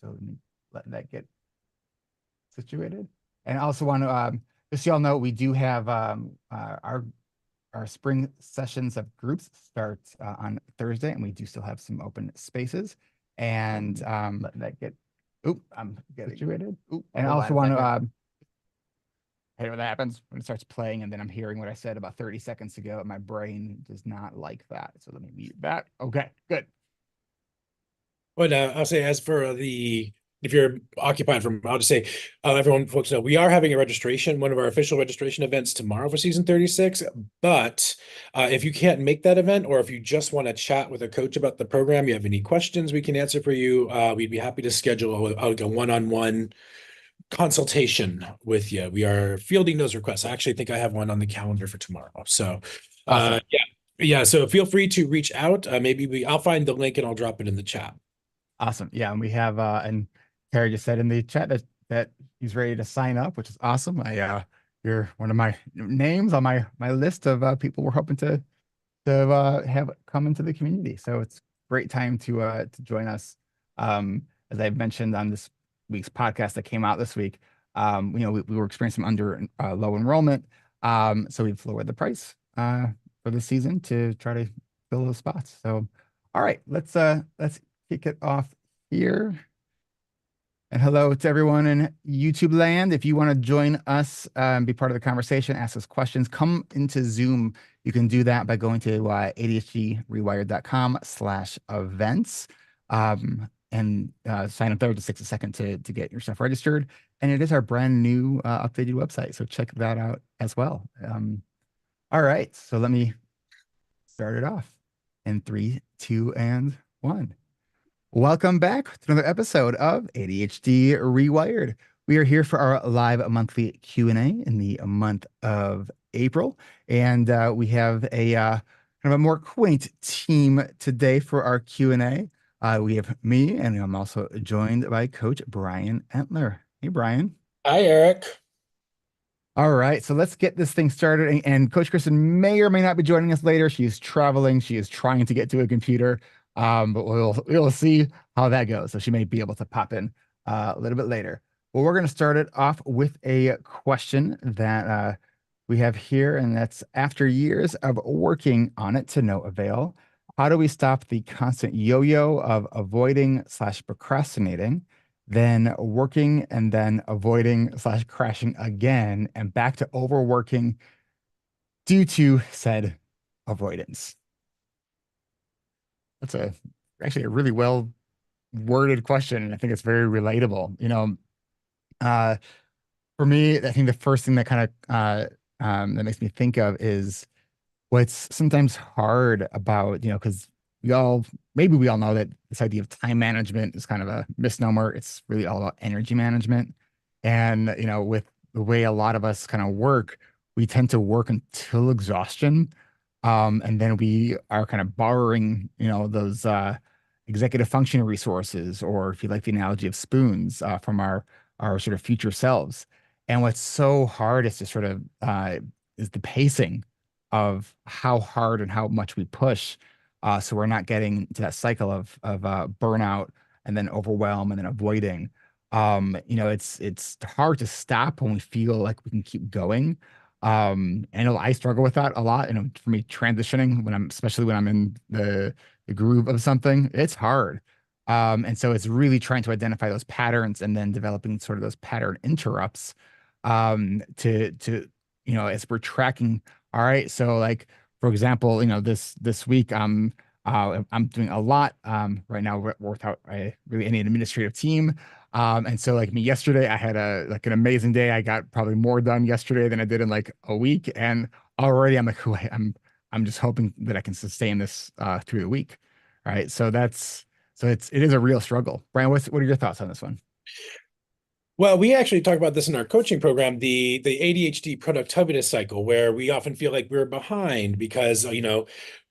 So let me let that get situated. And I also want to just so y'all know, we do have our spring sessions of groups start on Thursday, and we do still have some open spaces. And let that get I'm getting situated. And I also want to hate when that happens when it starts playing and then I'm hearing what I said about 30 seconds ago, and my brain does not like that. So let me mute that. Okay, good. Well, I'll say as for if you're occupied I'll just say, everyone, folks know we are having a registration, one of our official registration events tomorrow for season 36. But if you can't make that event, or if you just want to chat with a coach about the program, you have any questions we can answer for you, we'd be happy to schedule a one-on-one consultation with you. We are fielding those requests. I actually think I have one on the calendar for tomorrow. So, Awesome. yeah. So feel free to reach out. I'll find the link and I'll drop it in the chat. Awesome. Yeah, and we have and Terry just said in the chat that he's ready to sign up, which is awesome. You're one of my names on my list of people we're hoping to have come into the community. So it's a great time to join us. As I've mentioned on this week's podcast that came out this week, we were experiencing under low enrollment. So we've lowered the price for this season to try to fill those spots. So all right, let's kick it off here. And hello to everyone in YouTube land. If you want to join us and be part of the conversation, ask us questions, come into Zoom. You can do that by going to ADHDrewired.com/events and sign up there. It just takes a second to get yourself registered. And it is our brand new updated website. So check that out as well. All right. So let me start it off in 3, 2, and 1. Welcome back to another episode of ADHD Rewired. We are here for our live monthly Q&A in the month of April, and we have a kind of a more quaint team today for our Q&A. We have me, and I'm also joined by Coach Brian Entler. Hey, Brian. Hi, Eric. All right, so let's get this thing started. And Coach Kristen may or may not be joining us later. She is traveling. She is trying to get to a computer, but we'll see how that goes. So she may be able to pop in a little bit later. Well, we're going to start it off with a question that we have here, and that's: after years of working on it to no avail, how do we stop the constant yo-yo of avoiding/procrastinating, then working and then avoiding/crashing again, and back to overworking due to said avoidance? That's actually a really well worded question, and I think it's very relatable. Uh, for me, I think the first thing that kind of that makes me think of is what's sometimes hard about, because maybe we all know that this idea of time management is kind of a misnomer. It's really all about energy management. And, with the way a lot of us kind of work, we tend to work until exhaustion. And then we are kind of borrowing, those executive function resources, or if you like the analogy of spoons, from our sort of future selves. And what's so hard is to sort of is the pacing of how hard and how much we push. So we're not getting to that cycle of burnout and then overwhelm and then avoiding. It's hard to stop when we feel like we can keep going. I know I struggle with that a lot. For me, transitioning especially when I'm in the groove of something, it's hard. And so it's really trying to identify those patterns and then developing sort of those pattern interrupts, to as we're tracking. All right, so like, for example, this week I'm doing a lot right now without really any administrative team. And so like me yesterday, I had an amazing day. I got probably more done yesterday than I did in like a week. And already I'm like, I'm just hoping that I can sustain this through the week. Right. So it is a real struggle. Brian, what are your thoughts on this one? Well, we actually talk about this in our coaching program, the ADHD productivity cycle, where we often feel like we're behind because,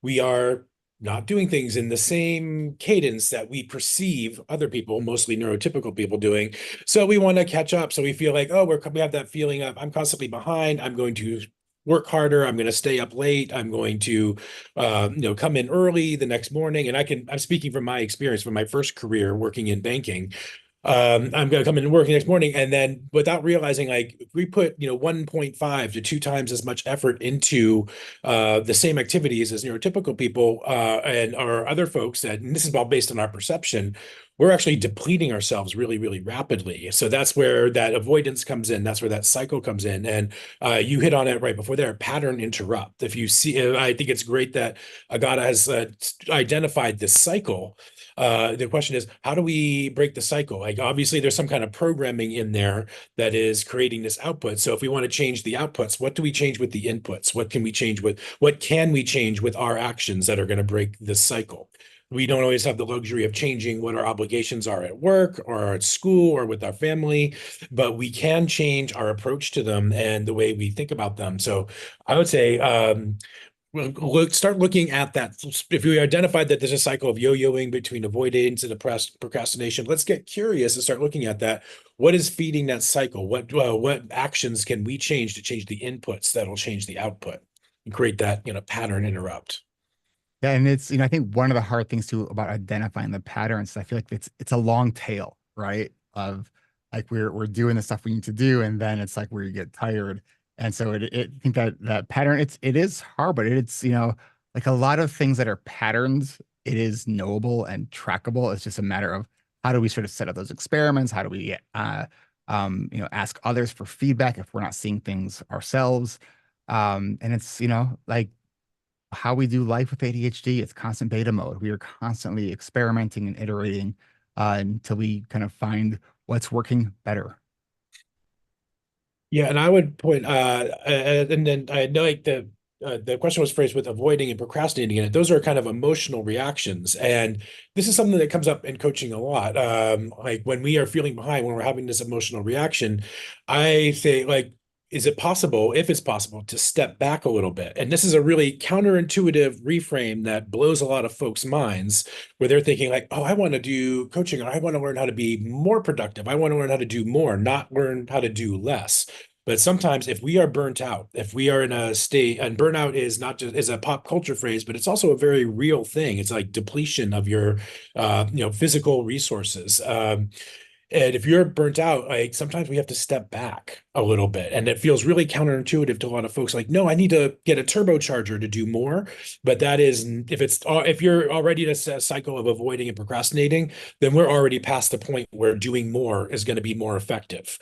we are not doing things in the same cadence that we perceive other people, mostly neurotypical people, doing. So we want to catch up. So we feel like, oh, we have that feeling of I'm constantly behind. I'm going to work harder. I'm going to stay up late. I'm going to, come in early the next morning. And I'm speaking from my experience from my first career working in banking. I'm going to come in and work the next morning. And then without realizing, like we put, 1.5 to 2 times as much effort into the same activities as neurotypical people and our other folks that, and this is all based on our perception, we're actually depleting ourselves really, really rapidly. So that's where that avoidance comes in. That's where that cycle comes in. And you hit on it right before there, pattern interrupt. If you see, I think it's great that Agata has identified this cycle. The question is, how do we break the cycle? Like, obviously, there's some kind of programming in there that is creating this output. So, if we want to change the outputs, what do we change with the inputs? What can we change with our actions that are going to break this cycle? We don't always have the luxury of changing what our obligations are at work or at school or with our family, but we can change our approach to them and the way we think about them. So, I would say, start looking at that. If we identified that there's a cycle of yo-yoing between avoidance and procrastination, let's get curious and start looking at that. What is feeding that cycle? What actions can we change to change the inputs that'll change the output and create that, pattern interrupt? Yeah, and it's, I think one of the hard things too about identifying the patterns, I feel like it's a long tail, right? Of like we're doing the stuff we need to do, and then it's like where you get tired. And so I think that pattern, it is hard, but it's, like a lot of things that are patterns, it is knowable and trackable. It's just a matter of how do we sort of set up those experiments? How do we ask others for feedback if we're not seeing things ourselves? And it's, like how we do life with ADHD. It's constant beta mode. We are constantly experimenting and iterating until we kind of find what's working better. Yeah, and I would point, and then I know like the question was phrased with avoiding and procrastinating, and those are kind of emotional reactions. And this is something that comes up in coaching a lot. Like when we are feeling behind, when we're having this emotional reaction, I say like, is it possible, if it's possible, to step back a little bit? And this is a really counterintuitive reframe that blows a lot of folks' minds, where they're thinking like, oh, I want to do coaching, or I want to learn how to be more productive. I want to learn how to do more, not learn how to do less. But sometimes if we are burnt out, if we are in a state, and burnout is not just is a pop culture phrase, but it's also a very real thing. It's like depletion of your physical resources. And if you're burnt out, like sometimes we have to step back a little bit. And it feels really counterintuitive to a lot of folks like, no, I need to get a turbocharger to do more. But that is, if you're already in a cycle of avoiding and procrastinating, then we're already past the point where doing more is going to be more effective.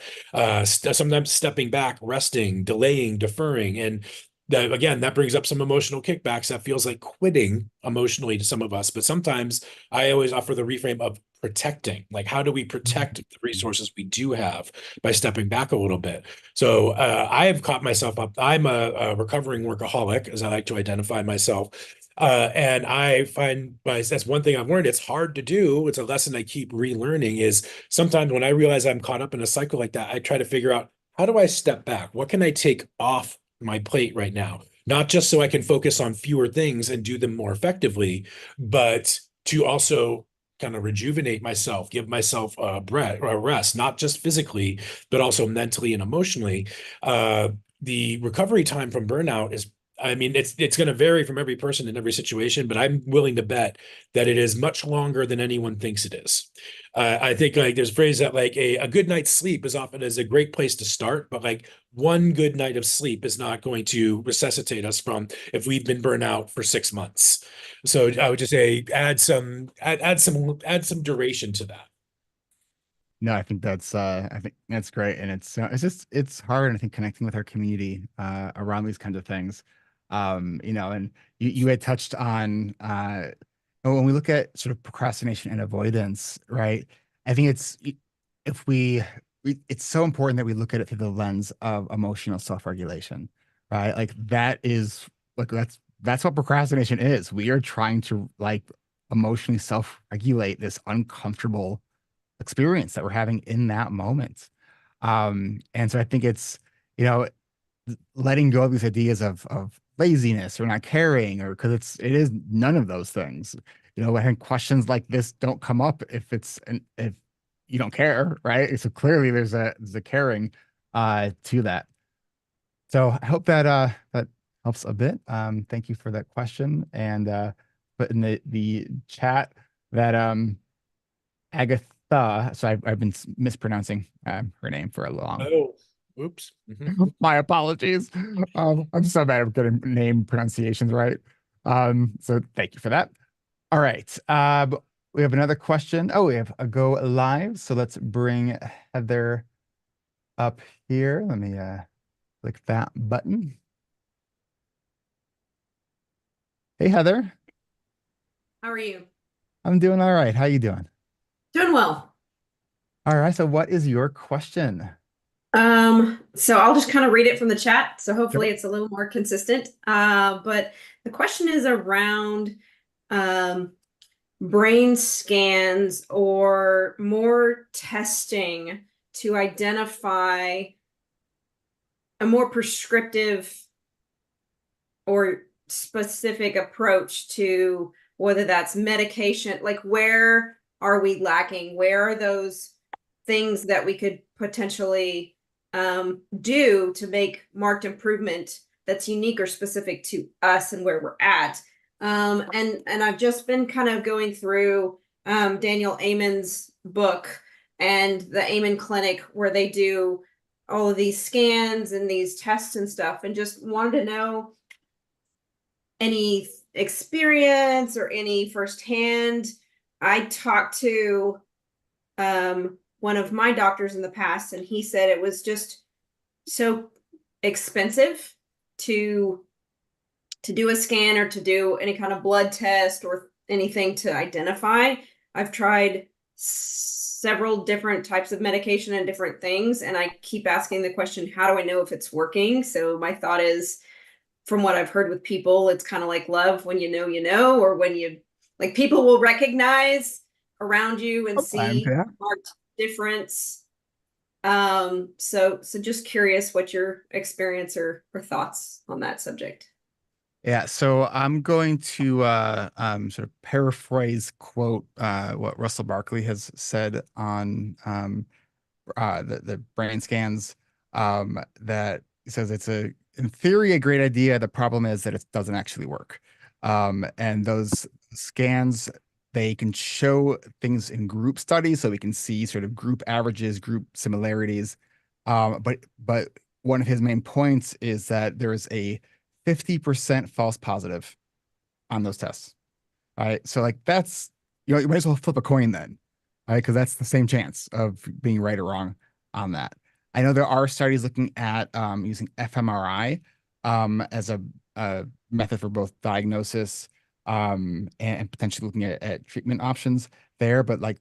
Sometimes stepping back, resting, delaying, deferring. And that again, that brings up some emotional kickbacks that feels like quitting emotionally to some of us. But sometimes I always offer the reframe of protecting. Like, how do we protect the resources we do have by stepping back a little bit? So I have caught myself up. I'm a recovering workaholic, as I like to identify myself. And I find that's one thing I've learned. It's hard to do. It's a lesson I keep relearning is sometimes when I realize I'm caught up in a cycle like that, I try to figure out how do I step back? What can I take off my plate right now? Not just so I can focus on fewer things and do them more effectively, but to also kind of rejuvenate myself, give myself a breath or a rest, not just physically, but also mentally and emotionally. The recovery time from burnout is, I mean, it's going to vary from every person in every situation, but I'm willing to bet that it is much longer than anyone thinks it is. I think like there's a phrase that like a good night's sleep is often is a great place to start, but like one good night of sleep is not going to resuscitate us from if we've been burnt out for 6 months. So I would just say add some duration to that. No, I think that's great, and it's hard, and I think connecting with our community around these kinds of things, and you had touched on when we look at sort of procrastination and avoidance, right? I think if it's so important that we look at it through the lens of emotional self-regulation, right? Like that's what procrastination is. We are trying to like emotionally self-regulate this uncomfortable experience that we're having in that moment. And so I think it's, you know, letting go of these ideas of laziness or not caring, or because it is none of those things. I think questions like this don't come up if you don't care, right? So clearly there's a caring to that. So I hope that helps a bit. Thank you for that question. And put in the chat that Agatha So I've been mispronouncing her name for a long. Oh, oops. Mhm. My apologies. I'm so bad at getting name pronunciations right. So thank you for that. All right. We have another question. Oh, we have a go live. So let's bring Heather up here. Let me click that button. Hey, Heather. How are you? I'm doing all right. How you doing? Doing well. All right. So what is your question? So I'll just kind of read it from the chat. So Sure. hopefully it's a little more consistent. But the question is around um, brain scans or more testing to identify a more prescriptive or specific approach to whether that's medication, like where are we lacking? Where are those things that we could potentially do to make marked improvement that's unique or specific to us and where we're at? And I've just been kind of going through Daniel Amen's book and the Amen Clinic where they do all of these scans and these tests and stuff, and just wanted to know any experience or any firsthand. I talked to one of my doctors in the past, and he said it was just so expensive to do a scan or to do any kind of blood test or anything to identify. I've tried several different types of medication and different things, and I keep asking the question, how do I know if it's working? So my thought is, from what I've heard with people, it's kind of like love, when you know, or when you, like, people will recognize around you and I'm see yeah. marked difference. So just curious what your experience or thoughts on that subject. Yeah, so I'm going to sort of paraphrase quote what Russell Barkley has said on the brain scans, that says it's in theory a great idea. The problem is that it doesn't actually work. And those scans, they can show things in group studies, so we can see sort of group averages, group similarities. But one of his main points is that there is a 50% false positive on those tests. All right. So like that's, you might as well flip a coin then. All right, because that's the same chance of being right or wrong on that. I know there are studies looking at using fMRI as a method for both diagnosis and potentially looking at treatment options there, but like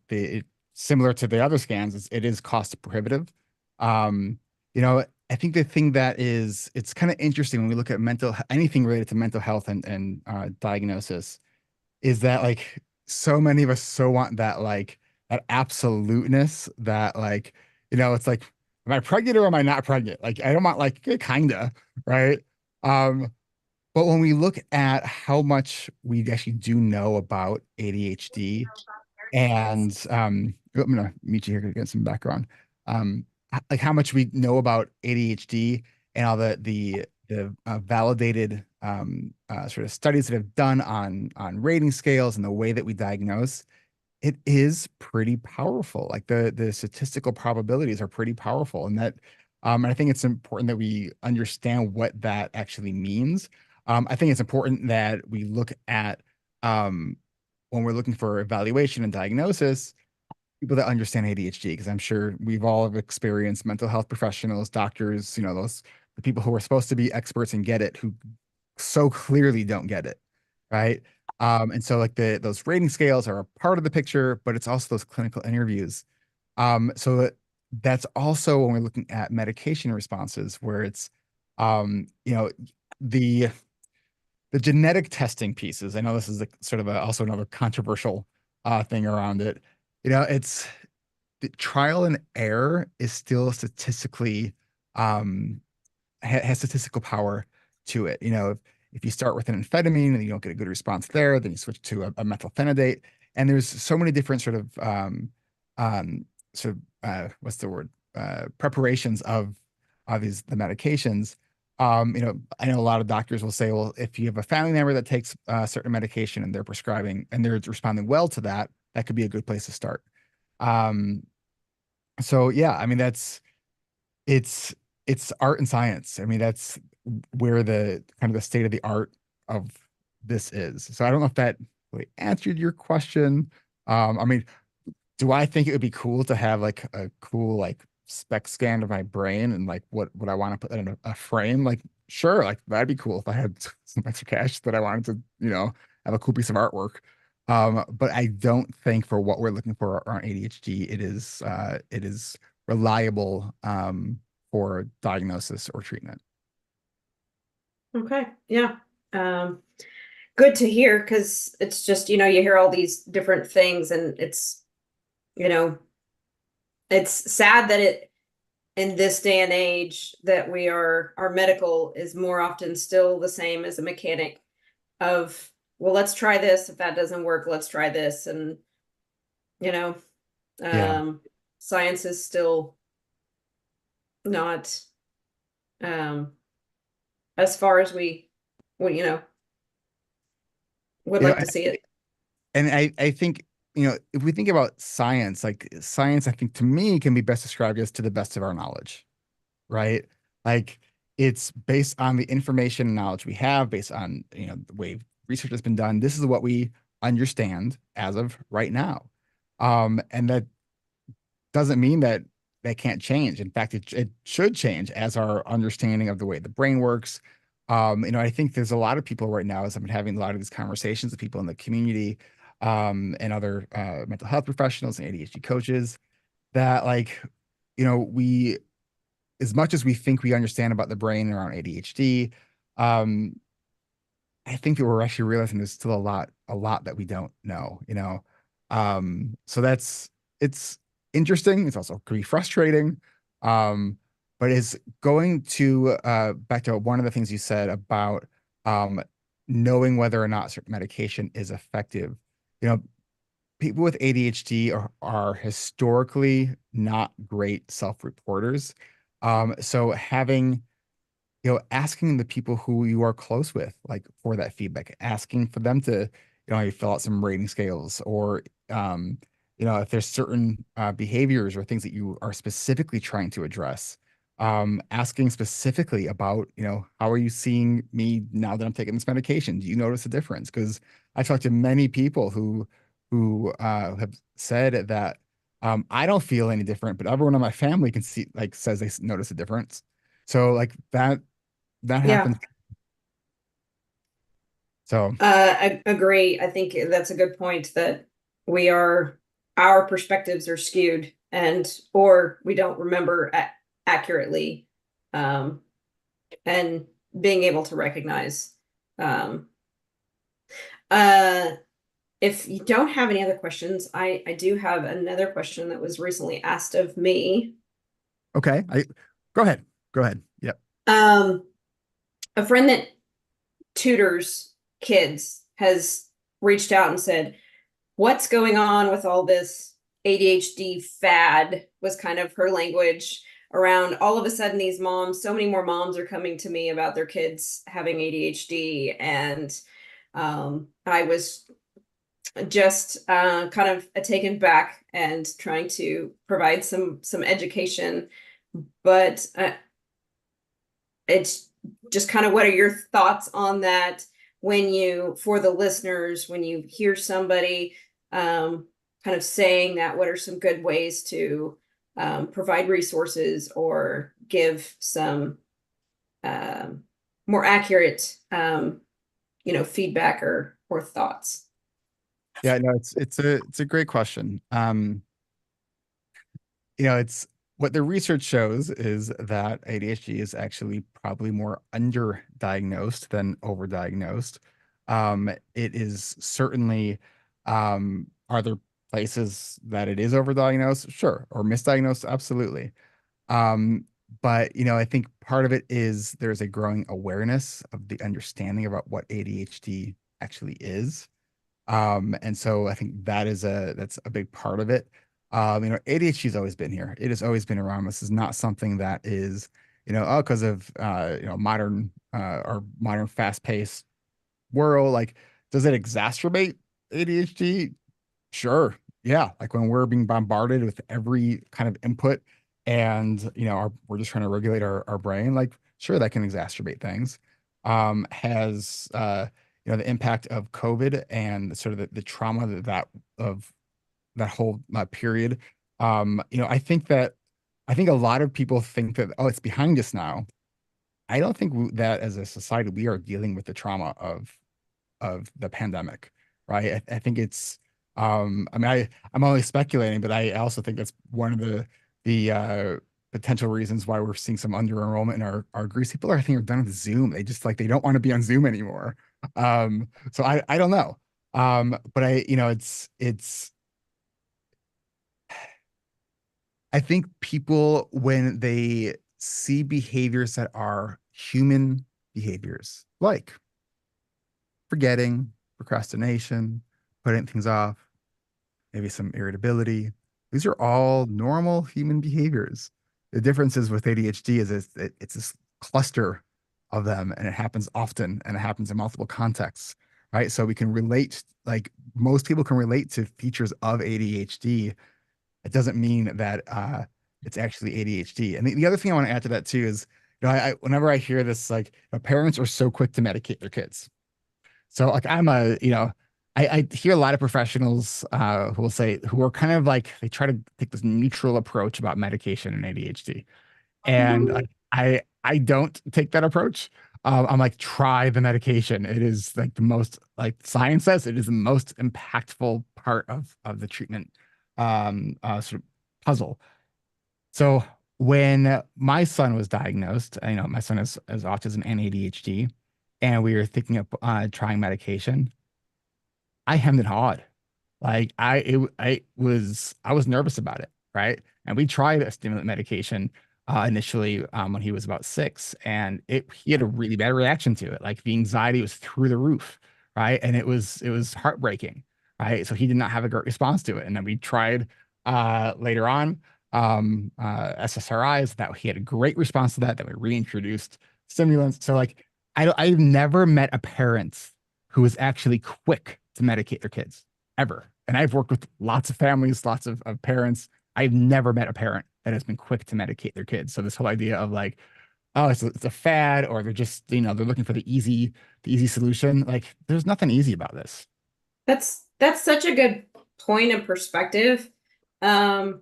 similar to the other scans, it is cost prohibitive. Um, I think the thing that it's kind of interesting when we look at anything related to mental health and diagnosis, is that like so many of us so want that like that absoluteness, that like, it's like, am I pregnant or am I not pregnant? Like I don't want like kinda, right? Um, but when we look at how much we actually do know about ADHD, and I'm gonna meet you here to get some background. Like how much we know about ADHD and all the validated sort of studies that have done on rating scales and the way that we diagnose, it is pretty powerful. Like the statistical probabilities are pretty powerful, and and I think it's important that we understand what that actually means. I think it's important that we look at um, when we're looking for evaluation and diagnosis, people that understand ADHD, because I'm sure we've all have experienced mental health professionals, doctors, the people who are supposed to be experts and get it, who so clearly don't get it, right? And so like those rating scales are a part of the picture, but it's also those clinical interviews. So that's also when we're looking at medication responses, where it's the the genetic testing pieces. I know this is sort of also another controversial thing around it. It's the trial and error is still statistically um, has statistical power to it. If you start with an amphetamine and you don't get a good response there, then you switch to a methylphenidate, and there's so many different um, what's the word, preparations of the medications. I know a lot of doctors will say, well, if you have a family member that takes certain medication and they're prescribing and they're responding well to that, that could be a good place to start. Um, so yeah, I mean it's it's art and science. I mean that's where the kind of the state of the art of this is. So I don't know if that really answered your question. I mean, do I think it would be cool to have like a cool like spec scan of my brain and like what I want to put in a frame? Like, sure, like that'd be cool if I had some extra cash that I wanted to, have a cool piece of artwork. But I don't think for what we're looking for on ADHD, it is reliable for diagnosis or treatment. Okay. Yeah. Um, Good to hear because it's just, you hear all these different things and you know, it's sad that in this day and age that our medical is more often still the same as a mechanic of, well, let's try this. If that doesn't work, let's try this. And, you know, Yeah. um, science is still not, um, as far as we, would You know, like to see it. and I think, if we think about science, like science, I think to me can be best described as to the best of our knowledge, right? Like it's based on the information and knowledge we have, based on, the way research has been done. This is what we understand as of right now. And that doesn't mean that that can't change. In fact, it should change as our understanding of the way the brain works. I think there's a lot of people right now, as I've been having a lot of these conversations with people in the community, and other mental health professionals and ADHD coaches, that like, we, as much as we think we understand about the brain around ADHD, um, I think that we're actually realizing there's still a lot that we don't know. So it's interesting. It's also pretty frustrating. Um, but is going to back to one of the things you said about um knowing whether or not certain medication is effective. You know, people with ADHD are historically not great self-reporters. So having asking the people who you are close with, like for that feedback, asking for them to, fill out some rating scales, or, if there's certain behaviors or things that you are specifically trying to address, asking specifically about, how are you seeing me now that I'm taking this medication? Do you notice a difference? Because I talked to many people who have said that I don't feel any different, but everyone in my family can see, like, says they notice a difference. So like that Yeah. happens. So I agree. I think that's a good point that our perspectives are skewed or we don't remember accurately, um, and being able to recognize. Um, uh, if you don't have any other questions, I do have another question that was recently asked of me. okay, I go ahead. Go ahead. Yep. Um, a friend that tutors kids has reached out and said, what's going on with all this ADHD fad was kind of her language around all of a sudden so many more moms are coming to me about their kids having ADHD. And I was just kind of taken back and trying to provide some education. But it's just kind of what are your thoughts on that for the listeners, when you hear somebody kind of saying that, what are some good ways to provide resources or give some more accurate, feedback or thoughts? Yeah, no, it's a great question. It's what the research shows is that ADHD is actually probably more underdiagnosed than overdiagnosed. It is certainly, are there places that it is overdiagnosed? Sure. Or misdiagnosed? Absolutely. Um, but I think part of it is there's a growing awareness of the understanding about what ADHD actually is. And so I think that's a big part of it. ADHD has always been here. It has always been around. This is not something that is, because of modern or modern fast-paced world. Like, does it exacerbate ADHD? Sure. Yeah, like when we're being bombarded with every kind of input and we're just trying to regulate our brain, like sure that can exacerbate things. Has the impact of COVID and sort of the trauma of that whole period. I think a lot of people think that, oh, it's behind us now. I don't think that as a society we are dealing with the trauma of the pandemic, right? I think it's I mean I'm only speculating, but I also think that's one of the potential reasons why we're seeing some under enrollment in our groups. People are, I think, are done with Zoom. They just like they don't want to be on Zoom anymore. So I don't know. But it's I think people, when they see behaviors that are human behaviors, like forgetting, procrastination, putting things off, maybe some irritability. These are all normal human behaviors. The difference is with ADHD is it's this cluster of them, and it happens often, and it happens in multiple contexts, right? So we can relate, like most people can relate to features of ADHD. It doesn't mean that it's actually ADHD. And the other thing I want to add to that too is, whenever I hear this, like, parents are so quick to medicate their kids. So like I hear a lot of professionals who will say, who are kind of like, they try to take this neutral approach about medication and ADHD. And I don't take that approach. I'm like, try the medication. It is like the most, like science says, it is the most impactful part of the treatment sort of puzzle. So when my son was diagnosed, my son has autism and ADHD, and we were thinking of trying medication. I hemmed and hawed. Like I was nervous about it, right? And we tried a stimulant medication initially when he was about 6, and he had a really bad reaction to it. Like the anxiety was through the roof, right? And it was heartbreaking, right? So he did not have a great response to it. And then we tried later on SSRIs, that he had a great response to that. That we reintroduced stimulants. So like I've never met a parent who was actually quick to medicate their kids ever. And I've worked with lots of families, lots of parents. I've never met a parent that has been quick to medicate their kids. So this whole idea of like, oh, it's a fad, or they're just, they're looking for the easy solution. Like, there's nothing easy about this. That's such a good point of perspective. Um,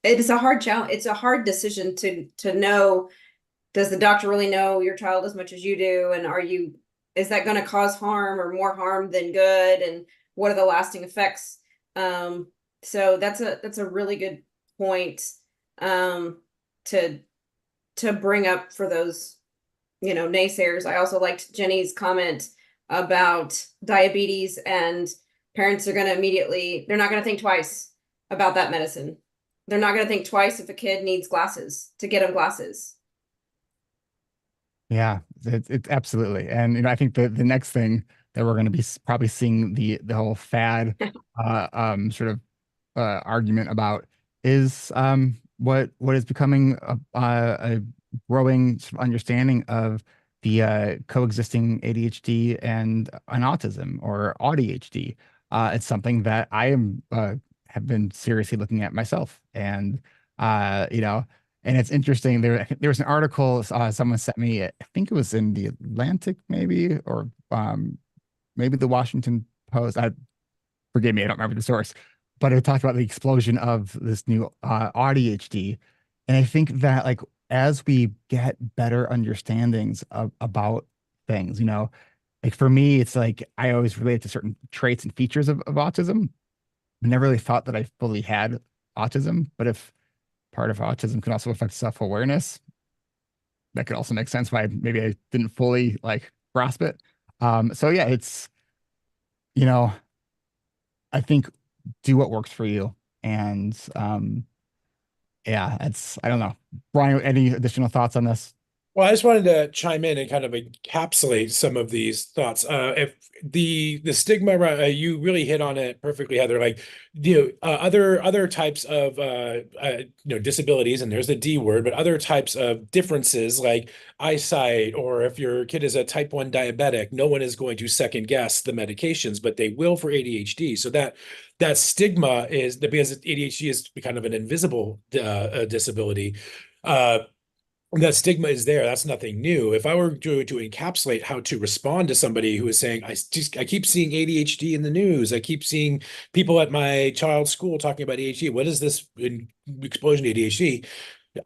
it is a hard challenge. It's a hard decision to know, does the doctor really know your child as much as you do? And is that going to cause harm or more harm than good? And what are the lasting effects? So that's a really good point to bring up for those, naysayers. I also liked Jenny's comment about diabetes, and parents are going to they're not going to think twice about that medicine. They're not going to think twice if a kid needs glasses, to get them glasses. Yeah, it's absolutely. And I think the next thing that we're going to be probably seeing the whole fad sort of argument about is what is becoming a growing sort of understanding of the coexisting ADHD and an autism, or ADHD. It's something that I am have been seriously looking at myself, and and it's interesting. There was an article someone sent me. I think it was in the Atlantic, maybe, or maybe the Washington Post. Forgive me, I don't remember the source, but it talked about the explosion of this new ADHD. And I think that, like, as we get better understandings about things, like for me, it's like I always relate to certain traits and features of autism. I never really thought that I fully had autism, but if part of autism can also affect self-awareness, that could also make sense why maybe I didn't fully like grasp it. So yeah, it's, you know, I think do what works for you. And yeah, I don't know. Brian, any additional thoughts on this? Well, I just wanted to chime in and kind of encapsulate some of these thoughts. If the stigma, you really hit on it perfectly, Heather. Like, other types of disabilities, and there's the D word, but other types of differences like eyesight, or if your kid is a type 1 diabetic, no one is going to second guess the medications, but they will for ADHD. So that stigma is that because ADHD is kind of an invisible disability. That stigma is there. That's nothing new. If I were to encapsulate how to respond to somebody who is saying, I keep seeing ADHD in the news. I keep seeing people at my child's school talking about ADHD. What is this explosion of ADHD?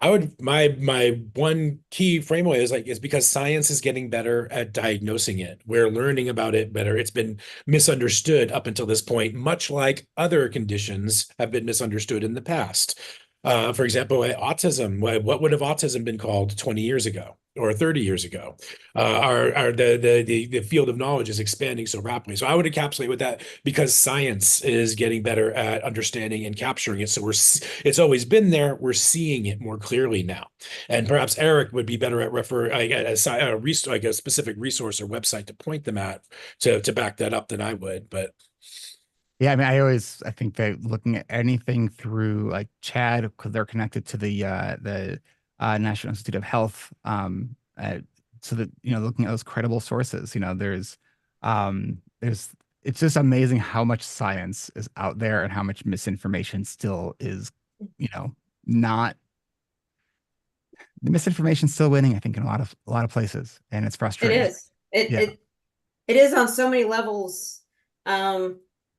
I would my one key framework is because science is getting better at diagnosing it. We're learning about it better. It's been misunderstood up until this point, much like other conditions have been misunderstood in the past. For example, autism. What would have autism been called 20 years ago or 30 years ago? The field of knowledge is expanding so rapidly. So I would encapsulate with that because science is getting better at understanding and capturing it. So it's always been there. We're seeing it more clearly now. And perhaps Eric would be better at like a specific resource or website to point them at to back that up than I would. But Yeah, I mean, I think that looking at anything through like Chad, because they're connected to the National Institute of Health, so that looking at those credible sources, there's it's just amazing how much science is out there and how much misinformation still is, not the misinformation still winning, I think, in a lot of places, and it's It frustrating. is. Yeah. It is on so many levels,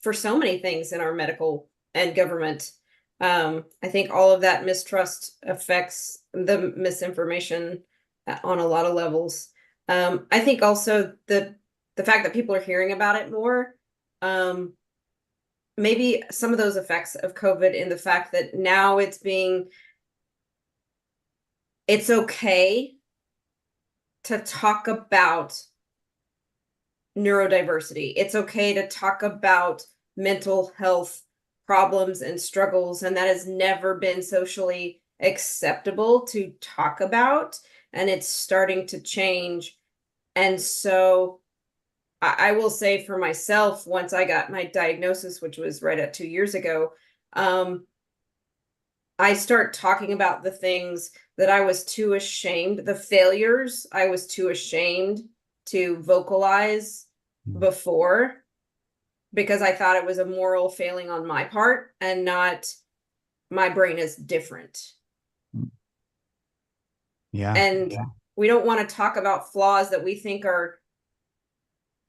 for so many things in our medical and government. I think all of that mistrust affects the misinformation on a lot of levels. I think also the fact that people are hearing about it more, maybe some of those effects of COVID in the fact that now it's okay to talk about neurodiversity. It's okay to talk about mental health problems and struggles, and that has never been socially acceptable to talk about, and it's starting to change. And so I will say for myself, once I got my diagnosis, which was right at 2 years ago, I start talking about the things that I was too ashamed, the failures I was too ashamed to vocalize before, because I thought it was a moral failing on my part and not my brain is different. Yeah. And we don't want to talk about flaws that we think are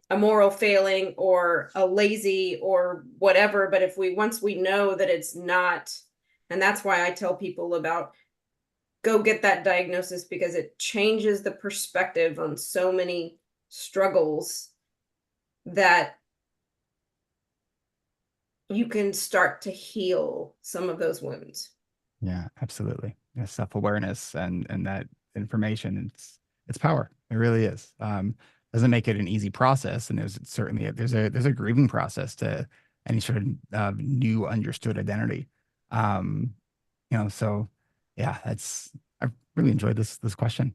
a moral failing or a lazy or whatever. But once we know that it's not, and that's why I tell people about go get that diagnosis, because it changes the perspective on so many struggles that you can start to heal some of those wounds. Yeah, absolutely. Yeah, self-awareness and that information, it's power. It really is. Doesn't make it an easy process, and there's certainly there's a grieving process to any sort of new understood identity. So yeah, I've really enjoyed this question.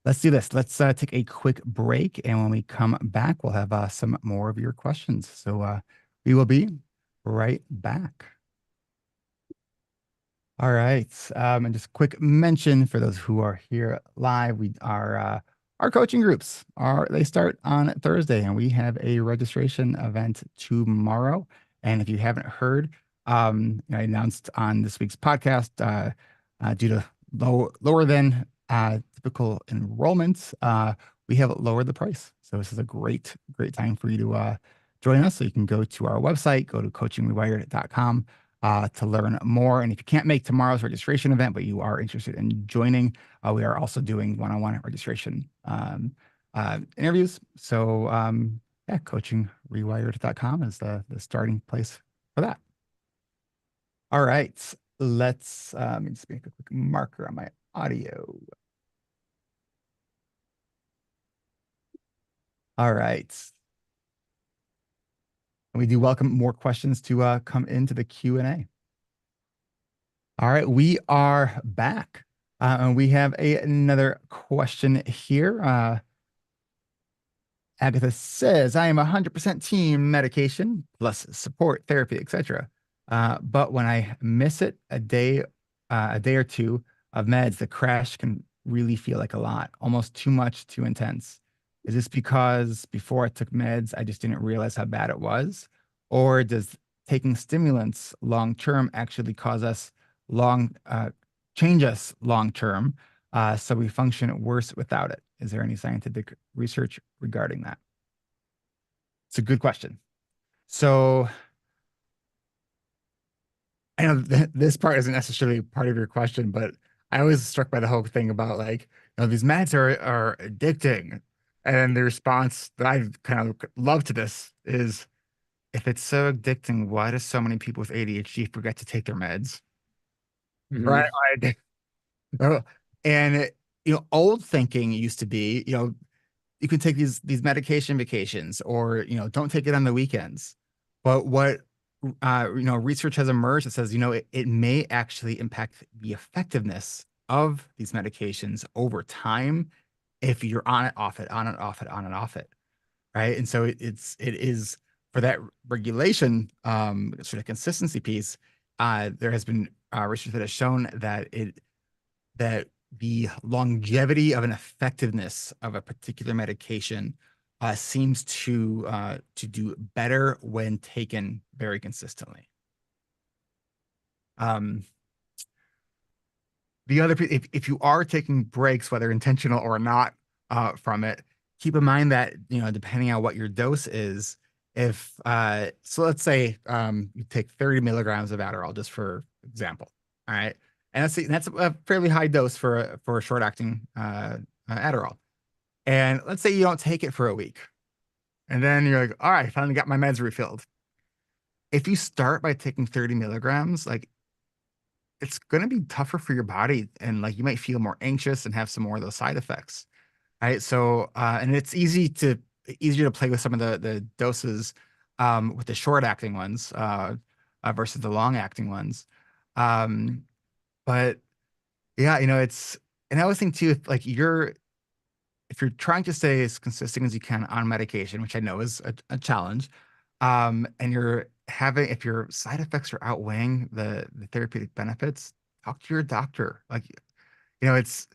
Let's do this. Let's take a quick break, and when we come back, we'll have some more of your questions. So we will be right back. All right. And just a quick mention for those who are here live, our coaching groups they start on Thursday, and we have a registration event tomorrow. And if you haven't heard, I announced on this week's podcast, due to lower than typical enrollments, we have lowered the price. So this is a great time for you to join us. So you can go to our website, go to coachingrewired.com to learn more. And if you can't make tomorrow's registration event, but you are interested in joining, we are also doing one-on-one registration interviews. So coachingrewired.com is the starting place for that. All right, let's let me just make a quick marker on my audio. All right. We do welcome more questions to come into the Q&A. All right, we are back. And we have another question here. Agatha says, I am 100% team medication plus support, therapy, etc. But when I miss it a day or two of meds, the crash can really feel like a lot, almost too much, too intense. Is this because before I took meds, I just didn't realize how bad it was? Or does taking stimulants long term actually change us long term, so we function worse without it. Is there any scientific research regarding that? It's a good question. So I know this part isn't necessarily part of your question, but I was struck by the whole thing about like, these meds are addicting. And then the response that I kind of love to this is, if it's so addicting, why do so many people with ADHD forget to take their meds? Right? Mhm. Like, uh, and old thinking used to be, you can take these medication vacations, or don't take it on the weekends. But what research has emerged that says, it may actually impact the effectiveness of these medications over time if you're on it, off it, on it, off it, on and off it, right? And so it is for that regulation, sort of consistency piece. There has been research that has shown that the longevity of an effectiveness of a particular medication seems to do better when taken very consistently. Um, if you are taking breaks, whether intentional or not, from it, keep in mind that depending on what your dose is, if so let's say you take 30 milligrams of Adderall, just for example, all right, and that's a fairly high dose for a short acting Adderall, and let's say you don't take it for a week, and then you're like, all right, I finally got my meds refilled. If you start by taking 30 milligrams, like, it's going to be tougher for your body, and like you might feel more anxious and have some more of those side effects, right? So and it's easier to play with some of the doses with the short acting ones versus the long acting ones. um but yeah, it's, and I always think too, if you're trying to stay as consistent as you can on medication, which I know is a challenge, and if your side effects are outweighing the therapeutic benefits, talk to your doctor. Like, it's,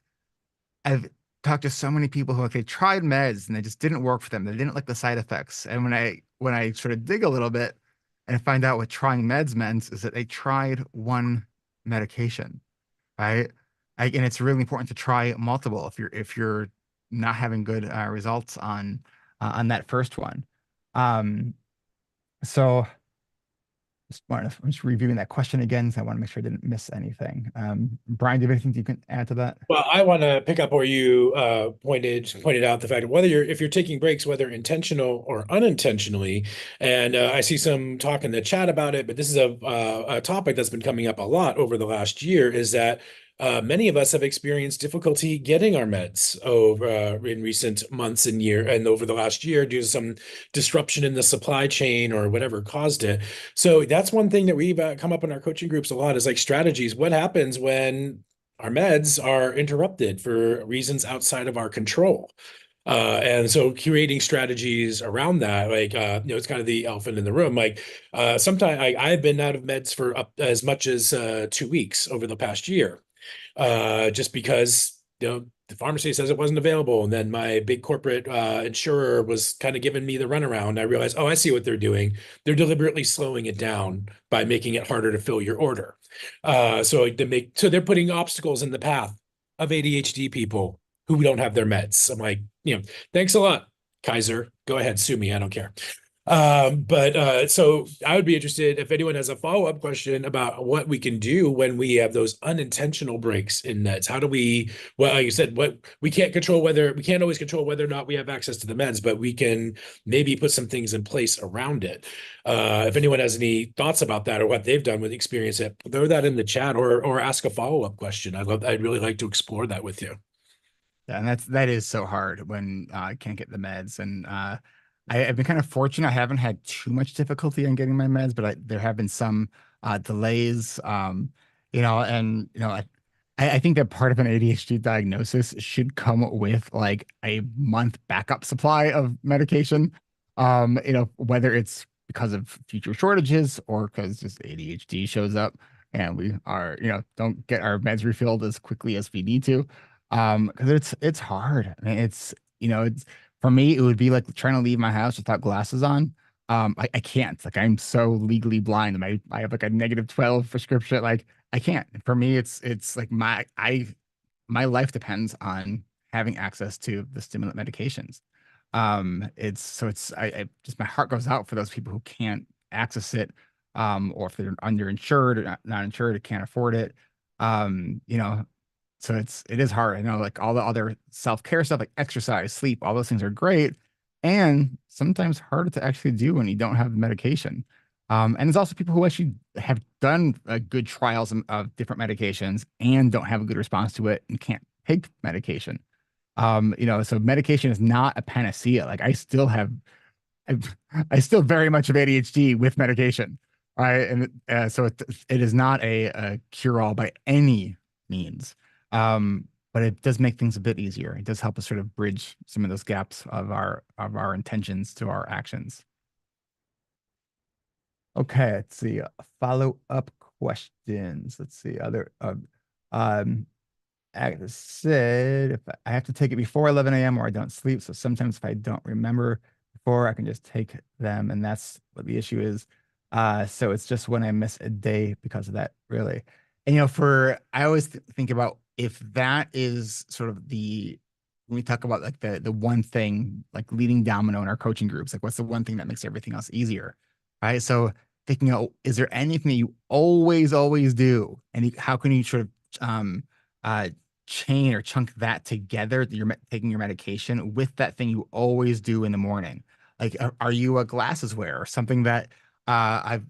I've talked to so many people who, like, they tried meds and they just didn't work for them. They didn't like the side effects. And when I sort of dig a little bit and find out what trying meds meant, is that they tried one medication, right? And it's really important to try multiple if you're not having good results on that first one. Um, so I'm just reviewing that question again, so I want to make sure I didn't miss anything. Brian, do you have anything you can add to that? Well, I want to pick up where you pointed out the fact of whether if you're taking breaks, whether intentional or unintentionally. And I see some talk in the chat about it, but this is a topic that's been coming up a lot over the last year. Is that many of us have experienced difficulty getting our meds over in recent months and over the last year, due to some disruption in the supply chain or whatever caused it. So that's one thing that we've come up in our coaching groups a lot, is like strategies. What happens when our meds are interrupted for reasons outside of our control? And so creating strategies around that, like, it's kind of the elephant in the room. Like, sometimes I've been out of meds for up as much as 2 weeks over the past year, just because, the pharmacy says it wasn't available. And then my big corporate insurer was kind of giving me the runaround. I realized, oh, I see what they're doing. They're deliberately slowing it down by making it harder to fill your order. So they're putting obstacles in the path of ADHD people who don't have their meds. I'm like, thanks a lot, Kaiser. Go ahead, sue me. I don't care. But so I would be interested if anyone has a follow-up question about what we can do when we have those unintentional breaks in meds. How do we, well, like you said, what we can't always control whether or not we have access to the meds, but we can maybe put some things in place around it. If anyone has any thoughts about that or what they've done with experience it, throw that in the chat or ask a follow-up question. I'd really like to explore that with you. Yeah, and that is so hard when I can't get the meds. And I've been kind of fortunate. I haven't had too much difficulty in getting my meds, but there have been some delays. And I think that part of an ADHD diagnosis should come with like a month backup supply of medication. Whether it's because of future shortages or because just ADHD shows up and we don't get our meds refilled as quickly as we need to. Because it's hard. I mean, it's for me, it would be like trying to leave my house without glasses on. I can't. Like I'm so legally blind. I have like a -12 prescription. Like I can't. For me, it's like my life depends on having access to the stimulant medications. It's so it's I just my heart goes out for those people who can't access it, or if they're underinsured or not insured, or can't afford it. You know, so it is hard. I know like all the other self-care stuff like exercise, sleep, all those things are great and sometimes harder to actually do when you don't have the medication. And there's also people who actually have done good trials of different medications and don't have a good response to it and can't take medication. So medication is not a panacea. Like I, I still very much have ADHD with medication, right? And so it is not a cure-all by any means. But it does make things a bit easier. It does help us sort of bridge some of those gaps of our intentions to our actions. Okay, let's see. Follow-up questions. Let's see. Um, Agnes said if I have to take it before 11 a.m. or I don't sleep. So sometimes if I don't remember before, I can just take them. And that's what the issue is. So it's just when I miss a day because of that, really. And, I always think about if that is sort of when we talk about like the one thing, like leading domino in our coaching groups, like what's the one thing that makes everything else easier, right? So thinking, is there anything that you always do? And how can you sort of, uh, chain or chunk that together that you're taking your medication with that thing you always do in the morning. Like, are you a glasses wearer? Something that I've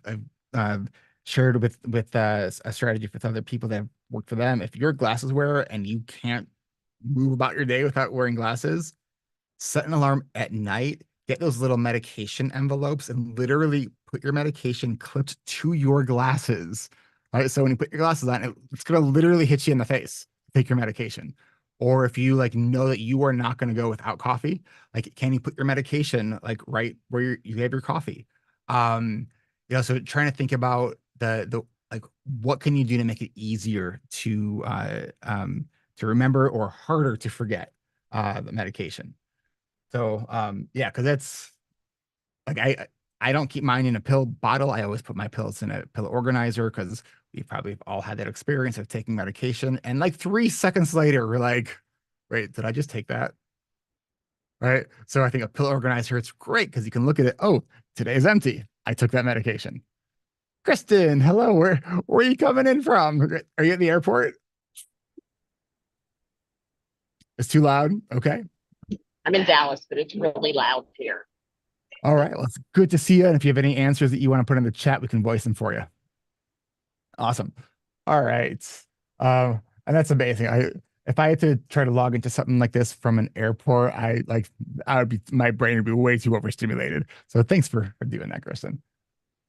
shared with a strategy with other people that have worked for them. If you're a glasses wearer and you can't move about your day without wearing glasses, set an alarm at night, get those little medication envelopes and literally put your medication clipped to your glasses. Right. So when you put your glasses on, it's going to literally hit you in the face. Take your medication. Or if you like know that you are not going to go without coffee, like can you put your medication like right where you have your coffee? So trying to think about the like what can you do to make it easier to remember or harder to forget the medication. So yeah, because that's like I don't keep mine in a pill bottle. I always put my pills in a pill organizer because we probably all had that experience of taking medication. And like 3 seconds later, we're like, wait, did I just take that? Right. So I think a pill organizer, it's great because you can look at it. Oh, today is empty. I took that medication. Kristen, hello. Where are you coming in from? Are you at the airport? It's too loud. Okay. I'm in Dallas, but it's really loud here. All right. Well, it's good to see you. And if you have any answers that you want to put in the chat, we can voice them for you. Awesome. All right. And that's amazing. If I had to try to log into something like this from an airport, my brain would be way too overstimulated. So thanks for doing that, Kristen.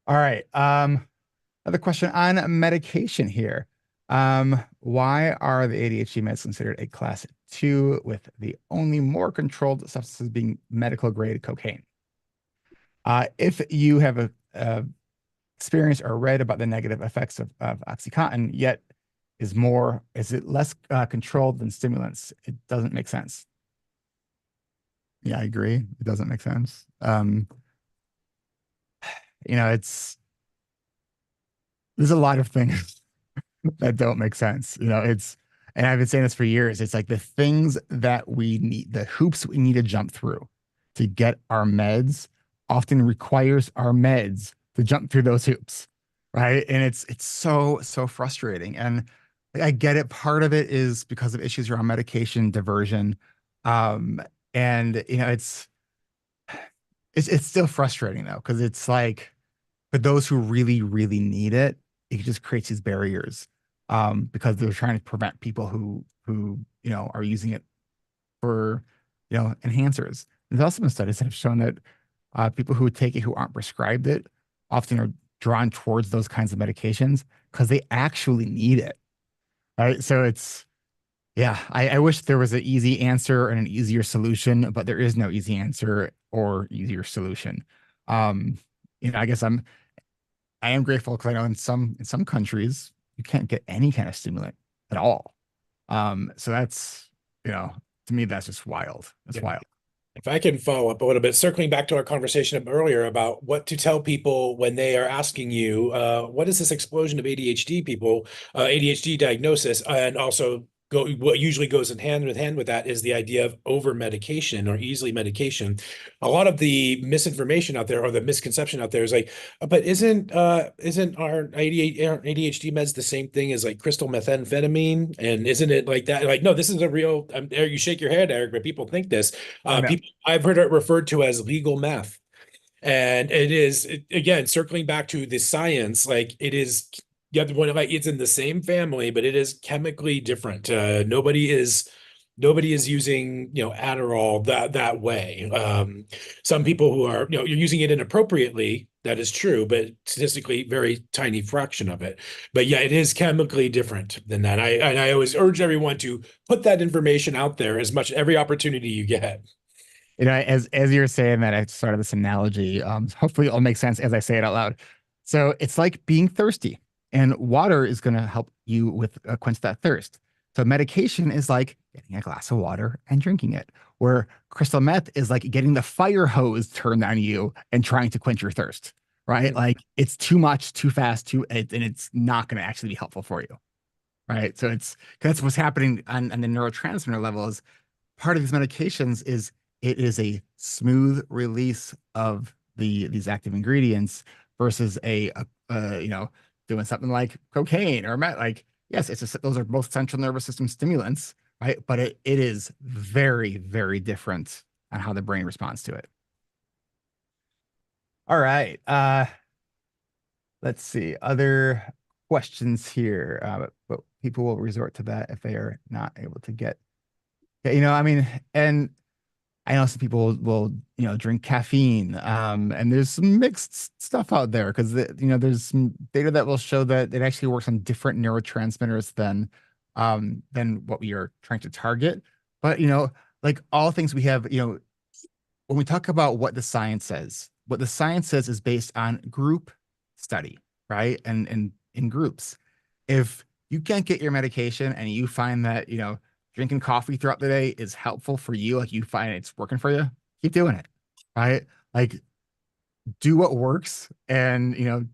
All right. Another question on medication here. Why are the ADHD meds considered a class 2 with the only more controlled substances being medical grade cocaine? If you have experienced or read about the negative effects of OxyContin, yet is it less controlled than stimulants? It doesn't make sense. Yeah, I agree. It doesn't make sense. There's a lot of things that don't make sense. And I've been saying this for years. It's like the things that we need, the hoops we need to jump through to get our meds often requires our meds to jump through those hoops. Right. And it's so frustrating. And I get it. Part of it is because of issues around medication diversion. And it's still frustrating though, because it's like for those who really, really need it, it just creates these barriers because they're trying to prevent people who are using it for enhancers. There's also been studies that have shown that people who take it who aren't prescribed it often are drawn towards those kinds of medications because they actually need it. Right. So I wish there was an easy answer and an easier solution, but there is no easy answer or easier solution. I guess I am grateful because I know in some countries you can't get any kind of stimulant at all. So that's to me that's just wild. That's wild. If I can follow up a little bit, circling back to our conversation earlier about what to tell people when they are asking you, what is this explosion of ADHD people, ADHD diagnosis, and also what usually goes in hand with that is the idea of over medication or easily medication. A lot of the misinformation out there or the misconception out there is like, but isn't our ADHD meds the same thing as like crystal methamphetamine? And isn't it like that? Like, no, this is a real, Eric, you shake your head, Eric, but people think this. I know. People, I've heard it referred to as legal meth. And it is, again, circling back to the science, like it is, you have to point out, like it's in the same family, but it is chemically different. Nobody is using, Adderall that way. Some people who are, you're using it inappropriately. That is true, but statistically, very tiny fraction of it. But yeah, it is chemically different than that. I always urge everyone to put that information out there as much every opportunity you get. As you're saying that, I started this analogy. Hopefully it'll make sense as I say it out loud. So it's like being thirsty, and water is going to help you with quench that thirst. So medication is like getting a glass of water and drinking it, where crystal meth is like getting the fire hose turned on you and trying to quench your thirst, right? Like it's too much, too fast, and it's not going to actually be helpful for you, right? So that's what's happening on the neurotransmitter levels. Part of these medications is it is a smooth release of these active ingredients versus doing something like cocaine or like, yes, those are both central nervous system stimulants, right? But it is very, very different on how the brain responds to it. All right. Let's see. Other questions here. But people will resort to that if they are not able to get, I mean, and I know some people will drink caffeine, and there's some mixed stuff out there because there's some data that will show that it actually works on different neurotransmitters than what we are trying to target. But like all things we have, when we talk about what the science says is based on group study, right? And in groups, if you can't get your medication and you find that drinking coffee throughout the day is helpful for you, like you find it's working for you, keep doing it, right? Like do what works and,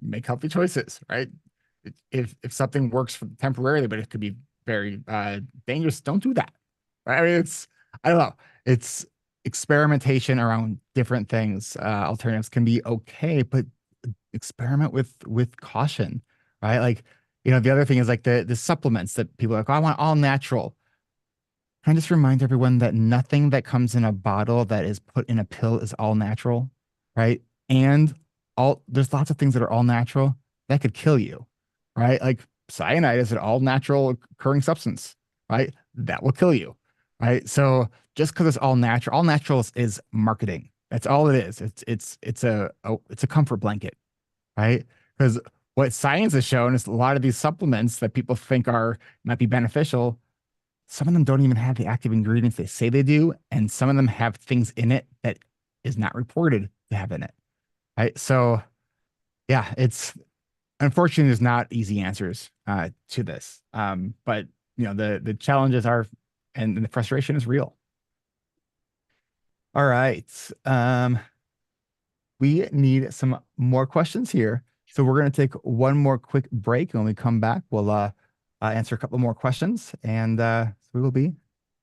make healthy choices, right? If something works for temporarily, but it could be very dangerous, don't do that, right? I mean, I don't know. It's experimentation around different things. Alternatives can be okay, but experiment with caution, right? Like, the other thing is like the supplements that people are like, oh, I want all natural. Can I just remind everyone that nothing that comes in a bottle that is put in a pill is all natural, right? And there's lots of things that are all natural that could kill you, right? Like cyanide is an all natural occurring substance, right? That will kill you, right? So just because it's all natural is marketing. That's all it is. It's a comfort blanket, right? Because what science has shown is a lot of these supplements that people think might be beneficial, some of them don't even have the active ingredients they say they do, and some of them have things in it that is not reported to have in it. Right. So yeah, unfortunately there's not easy answers to this. But the challenges are and the frustration is real. All right. We need some more questions here. So we're going to take one more quick break. And when we come back, we'll answer a couple more questions, and we will be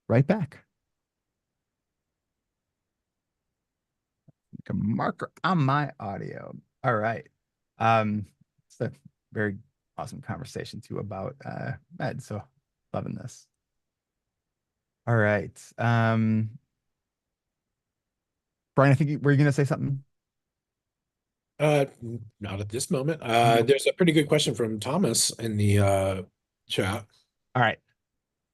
right back. Make a marker on my audio. All right. It's a very awesome conversation too about med. So loving this. All right. Brian, I think were you gonna say something? Not at this moment. There's a pretty good question from Thomas in the chat. All right.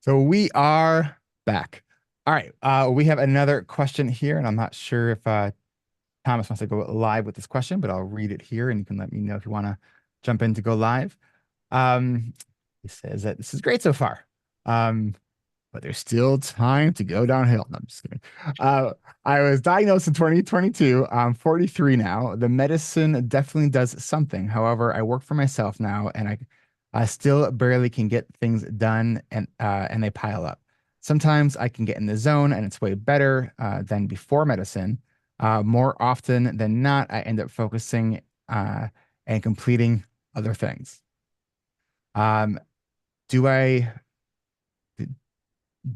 So we are back. All right. We have another question here, and I'm not sure if Thomas wants to go live with this question, but I'll read it here, and you can let me know if you want to jump in to go live. He says that this is great so far, but there's still time to go downhill. No, I'm just kidding. I was diagnosed in 2022. I'm 43 now. The medicine definitely does something. However, I work for myself now, and I still barely can get things done, and they pile up. Sometimes I can get in the zone and it's way better than before medicine. More often than not, I end up focusing and completing other things. Um, do I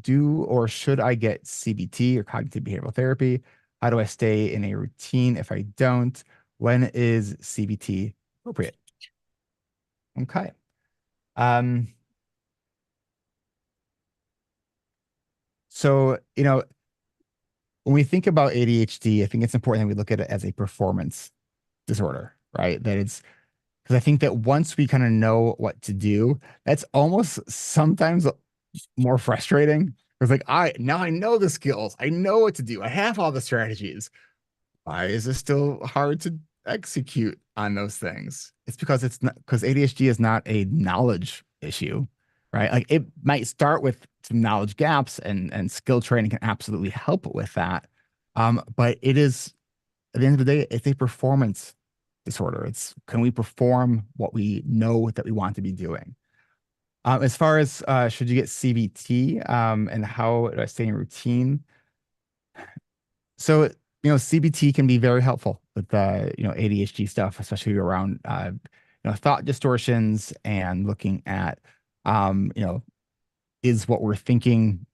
do or should I get CBT or cognitive behavioral therapy? How do I stay in a routine if I don't? When is CBT appropriate? Okay. Um, so, when we think about ADHD, I think it's important that we look at it as a performance disorder, right? That it's because I think that once we kind of know what to do, that's almost sometimes more frustrating. It's like I know the skills, I know what to do, I have all the strategies. Why is it still hard to execute on those things? It's because it's not because ADHD is not a knowledge issue, right? Like it might start with some knowledge gaps and skill training can absolutely help with that. But it is at the end of the day, it's a performance disorder. It's can we perform what we know that we want to be doing? As far as should you get CBT and how do I stay in routine? So, CBT can be very helpful with ADHD stuff, especially around thought distortions and looking at is what we're thinking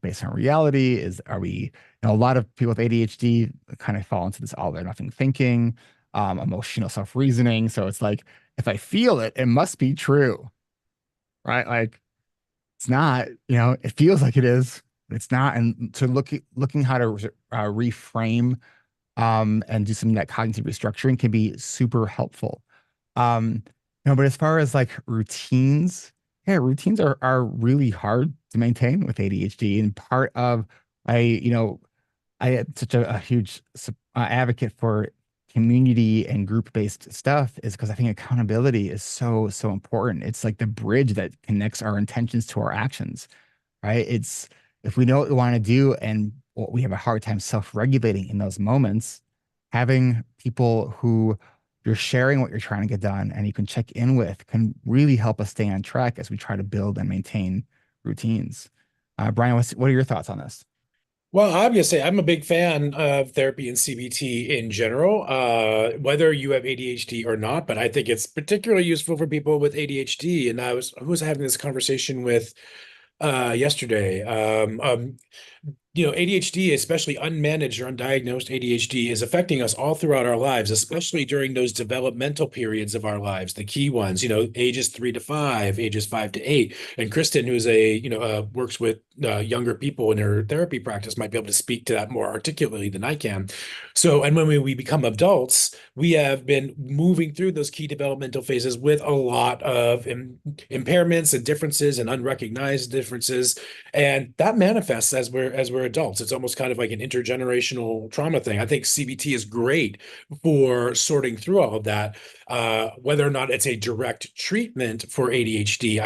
based on reality? Are we, a lot of people with ADHD kind of fall into this all or nothing thinking, emotional self-reasoning. So it's like, if I feel it, it must be true, right? Like it's not, it feels like it is, but it's not. And to looking how to reframe and do some of that cognitive restructuring can be super helpful. Um, but as far as like routines, yeah, routines are really hard to maintain with ADHD. And part of I am such a huge advocate for community and group-based stuff is because I think accountability is so important. It's like the bridge that connects our intentions to our actions, right? It's if we know what we want to do and what we have a hard time self-regulating in those moments, having people who you're sharing what you're trying to get done and you can check in with can really help us stay on track as we try to build and maintain routines. Brian, what are your thoughts on this? Well, obviously, I'm a big fan of therapy and CBT in general, whether you have ADHD or not, but I think it's particularly useful for people with ADHD. And who was I having this conversation with yesterday? ADHD, especially unmanaged or undiagnosed ADHD, is affecting us all throughout our lives, especially during those developmental periods of our lives, the key ones, ages 3 to 5, ages 5 to 8. And Kristen, who's works with younger people in her therapy practice, might be able to speak to that more articulately than I can. So, and when we become adults, we have been moving through those key developmental phases with a lot of impairments and differences and unrecognized differences. And that manifests as we're adults. It's almost kind of like an intergenerational trauma thing. I think CBT is great for sorting through all of that. Whether or not it's a direct treatment for ADHD,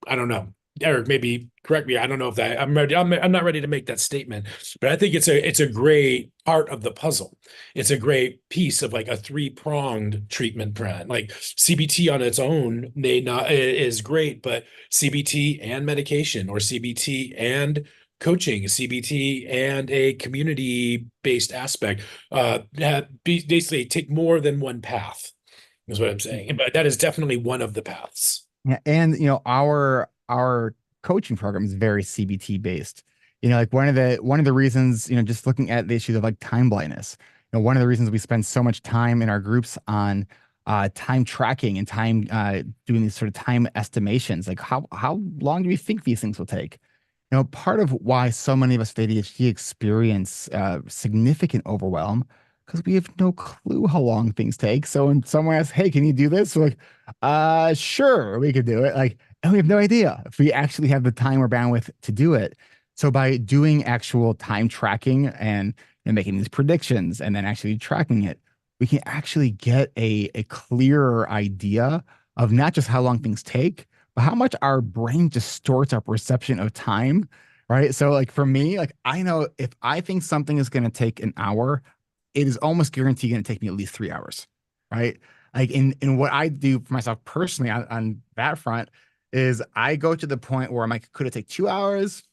I don't know. Eric, maybe correct me. I don't know if that I'm ready. I'm not ready to make that statement, but I think it's a great part of the puzzle. It's a great piece of like a three-pronged treatment plan. Like CBT on its own may not is great, but CBT and medication or CBT and coaching, CBT and a community-based aspect basically take more than one path, is what I'm saying. But that is definitely one of the paths. Yeah, and our coaching program is very CBT based. Like one of the reasons, just looking at the issues of like time blindness, one of the reasons we spend so much time in our groups on time tracking and time doing these sort of time estimations, like how long do we think these things will take? Part of why so many of us with ADHD experience significant overwhelm because we have no clue how long things take. So when someone asks, "Hey, can you do this?" We're like, sure, we could do it." Like, and we have no idea if we actually have the time or bandwidth to do it. So by doing actual time tracking and making these predictions and then actually tracking it, we can actually get a clearer idea of not just how long things take, but how much our brain distorts our perception of time, right? So like for me, like I know if I think something is going to take an hour, it is almost guaranteed going to take me at least 3 hours, right? Like in what I do for myself personally on that front is I go to the point where I'm like, could it take 2 hours?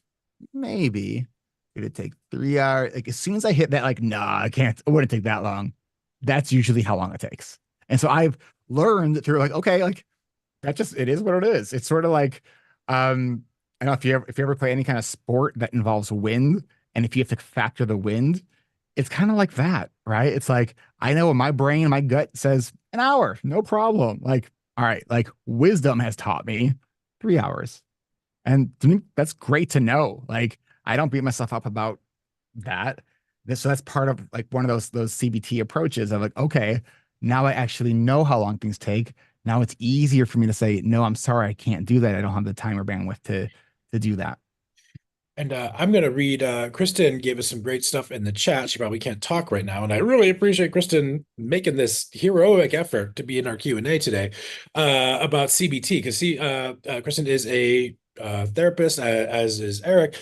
maybe. Did it take 3 hours? Like as soon as I hit that, like, nah, I can't, it wouldn't take that long. That's usually how long it takes. And so I've learned through like, okay, like that just it is what it is. It's sort of like I don't know if you ever play any kind of sport that involves wind, and if you have to factor the wind, it's kind of like that, right? It's like I know in my brain, my gut says an hour, no problem. Like, all right, like wisdom has taught me 3 hours. And to me, that's great to know. Like, I don't beat myself up about that. So that's part of like one of those CBT approaches of like, okay, now I actually know how long things take. Now it's easier for me to say, no, I'm sorry, I can't do that. I don't have the time or bandwidth to do that. And I'm going to read, Kristen gave us some great stuff in the chat. She probably can't talk right now. And I really appreciate Kristen making this heroic effort to be in our Q&A today about CBT. Because Kristen is a therapist, as is Eric.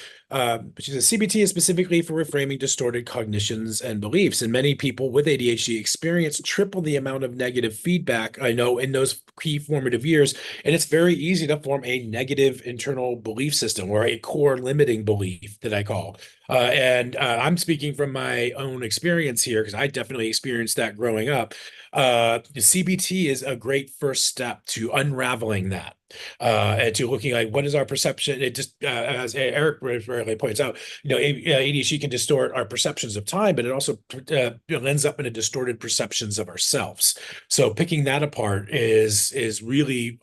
She says CBT is specifically for reframing distorted cognitions and beliefs. And many people with ADHD experience triple the amount of negative feedback, I know, in those key formative years. And it's very easy to form a negative internal belief system or a core limiting belief that I call. And I'm speaking from my own experience here because I definitely experienced that growing up. CBT is a great first step to unraveling that. And to looking like what is our perception. It just as Eric rarely points out, ADHD can distort our perceptions of time, but it also lends up into distorted perceptions of ourselves. So picking that apart is really,